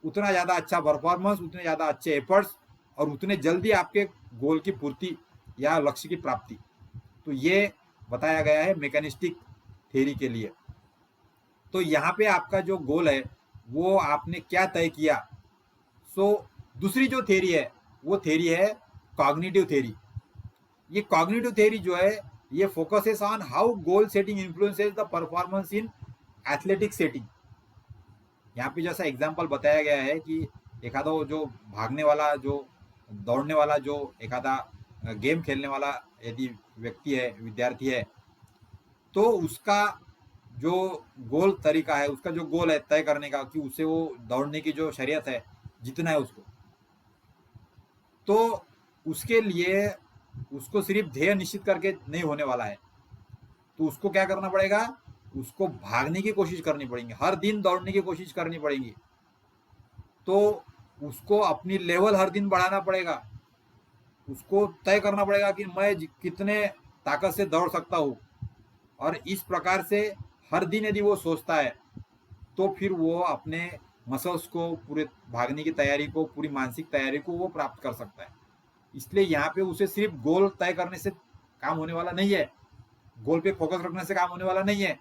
Speaker 1: उतना ज्यादा अच्छा परफॉर्मेंस, उतने ज्यादा अच्छे एफर्ट्स और उतने जल्दी आपके गोल की पूर्ति या लक्ष्य की प्राप्ति। तो ये बताया गया है मैकेनिस्टिक थ्योरी के लिए। तो यहाँ पे आपका जो गोल है वो आपने क्या तय किया। सो दूसरी जो थ्योरी है वो थ्योरी है कॉग्निटिव थ्योरी। ये कॉग्निटिव थ्योरी जो है ये focuses on how goal setting influences the performance in athletic setting. यहाँ पे जैसा एग्जाम्पल बताया गया है कि एक आधा जो भागने वाला जो दौड़ने वाला जो एक आधा गेम खेलने वाला यदि व्यक्ति है विद्यार्थी है तो उसका जो गोल तरीका है उसका जो गोल है तय करने का कि उसे वो दौड़ने की जो शर्यत है जीतना है उसको। तो उसके लिए उसको सिर्फ ध्येय निश्चित करके नहीं होने वाला है। तो उसको क्या करना पड़ेगा, उसको भागने की कोशिश करनी पड़ेगी, हर दिन दौड़ने की कोशिश करनी पड़ेगी। तो उसको अपनी लेवल हर दिन बढ़ाना पड़ेगा। उसको तय करना पड़ेगा कि मैं कितने ताकत से दौड़ सकता हूँ। और इस प्रकार से हर दिन यदि वो सोचता है तो फिर वो अपने मसल्स को पूरे भागने की तैयारी को पूरी मानसिक तैयारी को वो प्राप्त कर सकता है। इसलिए यहाँ पे उसे सिर्फ गोल तय करने से काम होने वाला नहीं है, गोल पे फोकस रखने से काम होने वाला नहीं है,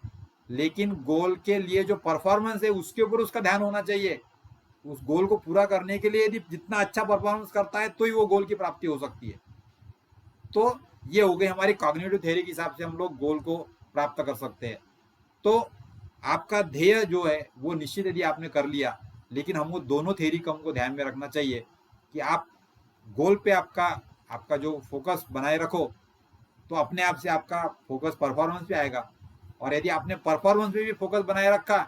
Speaker 1: लेकिन गोल के लिए जो परफॉर्मेंस है उसके ऊपर उसका ध्यान होना चाहिए। उस गोल को पूरा करने के लिए यदि जितना अच्छा परफॉर्मेंस करता है तो ही वो गोल की प्राप्ति हो सकती है। तो ये हो गई हमारी कॉग्निटिव थ्योरी के हिसाब से हम लोग गोल को प्राप्त कर सकते हैं। तो आपका ध्येय जो है वो निश्चित यदि आपने कर लिया, लेकिन हम वो दोनों थ्योरी को हमको ध्यान में रखना चाहिए कि आप गोल पे आपका आपका जो फोकस बनाए रखो, तो अपने आप से आपका फोकस परफॉर्मेंस पे आएगा। और यदि आपने परफॉर्मेंस पे भी फोकस बनाए रखा,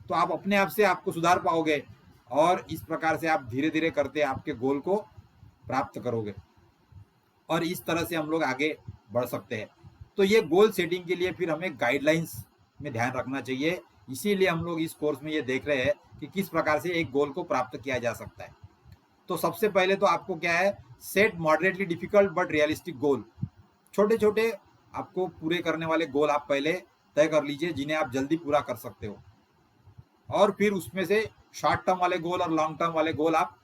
Speaker 1: तो आप अपने आप से आपको सुधार पाओगे और इस प्रकार से आप धीरे धीरे करते आपके गोल को प्राप्त करोगे और इस तरह से हम लोग आगे बढ़ सकते हैं। तो ये गोल सेटिंग के लिए फिर हमें गाइडलाइंस में ध्यान रखना चाहिए। इसीलिए हम लोग इस कोर्स में ये देख रहे हैं कि किस प्रकार से एक गोल को प्राप्त किया जा सकता है। तो सबसे पहले तो आपको क्या है, set moderately difficult but realistic गोल। छोटे छोटे आपको पूरे करने वाले गोल आप पहले तय कर लीजिए, जिन्हें आप जल्दी पूरा कर सकते हो, और फिर उसमें से शॉर्ट टर्म वाले गोल और लॉन्ग टर्म वाले गोल आप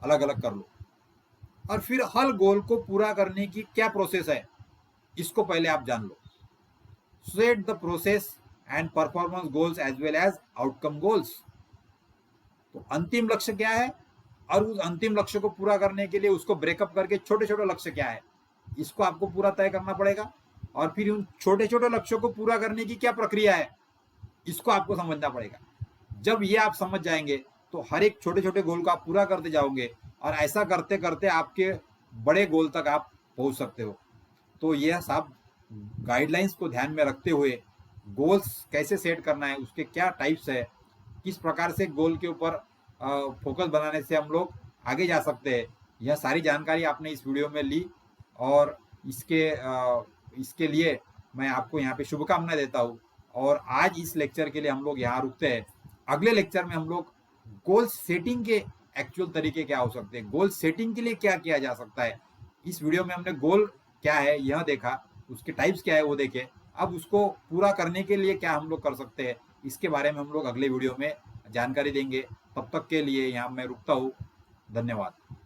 Speaker 1: अलग अलग कर लो। और फिर हर गोल को पूरा करने की क्या प्रोसेस है, इसको पहले आप जान लो। Set the process and performance goals as well as outcome goals. तो अंतिम लक्ष्य क्या है और उस अंतिम लक्ष्य को पूरा करने के लिए उसको ब्रेकअप करके छोटे छोटे लक्ष्य क्या है, इसको आपको पूरा तय करना पड़ेगा। और फिर उन छोटे छोटे लक्ष्यों को पूरा करने की क्या प्रक्रिया है, इसको आपको समझना पड़ेगा। जब ये आप समझ जाएंगे तो हर एक छोटे छोटे गोल को आप पूरा करते जाओगे और ऐसा करते करते आपके बड़े गोल तक आप पहुंच सकते हो। तो यह सब गाइडलाइंस को ध्यान में रखते हुए गोल्स कैसे सेट करना है, उसके क्या टाइप्स है, किस प्रकार से गोल के ऊपर फोकस बनाने से हम लोग आगे जा सकते हैं, यह सारी जानकारी आपने इस वीडियो में ली। और इसके लिए मैं आपको यहाँ पे शुभकामनाएं देता हूँ। और आज इस लेक्चर के लिए हम लोग यहाँ रुकते हैं। अगले लेक्चर में हम लोग गोल सेटिंग के एक्चुअल तरीके क्या हो सकते हैं, गोल सेटिंग के लिए क्या किया जा सकता है। इस वीडियो में हमने गोल क्या है यह देखा, उसके टाइप्स क्या है वो देखे। अब उसको पूरा करने के लिए क्या हम लोग कर सकते हैं, इसके बारे में हम लोग अगले वीडियो में जानकारी देंगे। तब तक के लिए यहाँ मैं रुकता हूँ। धन्यवाद।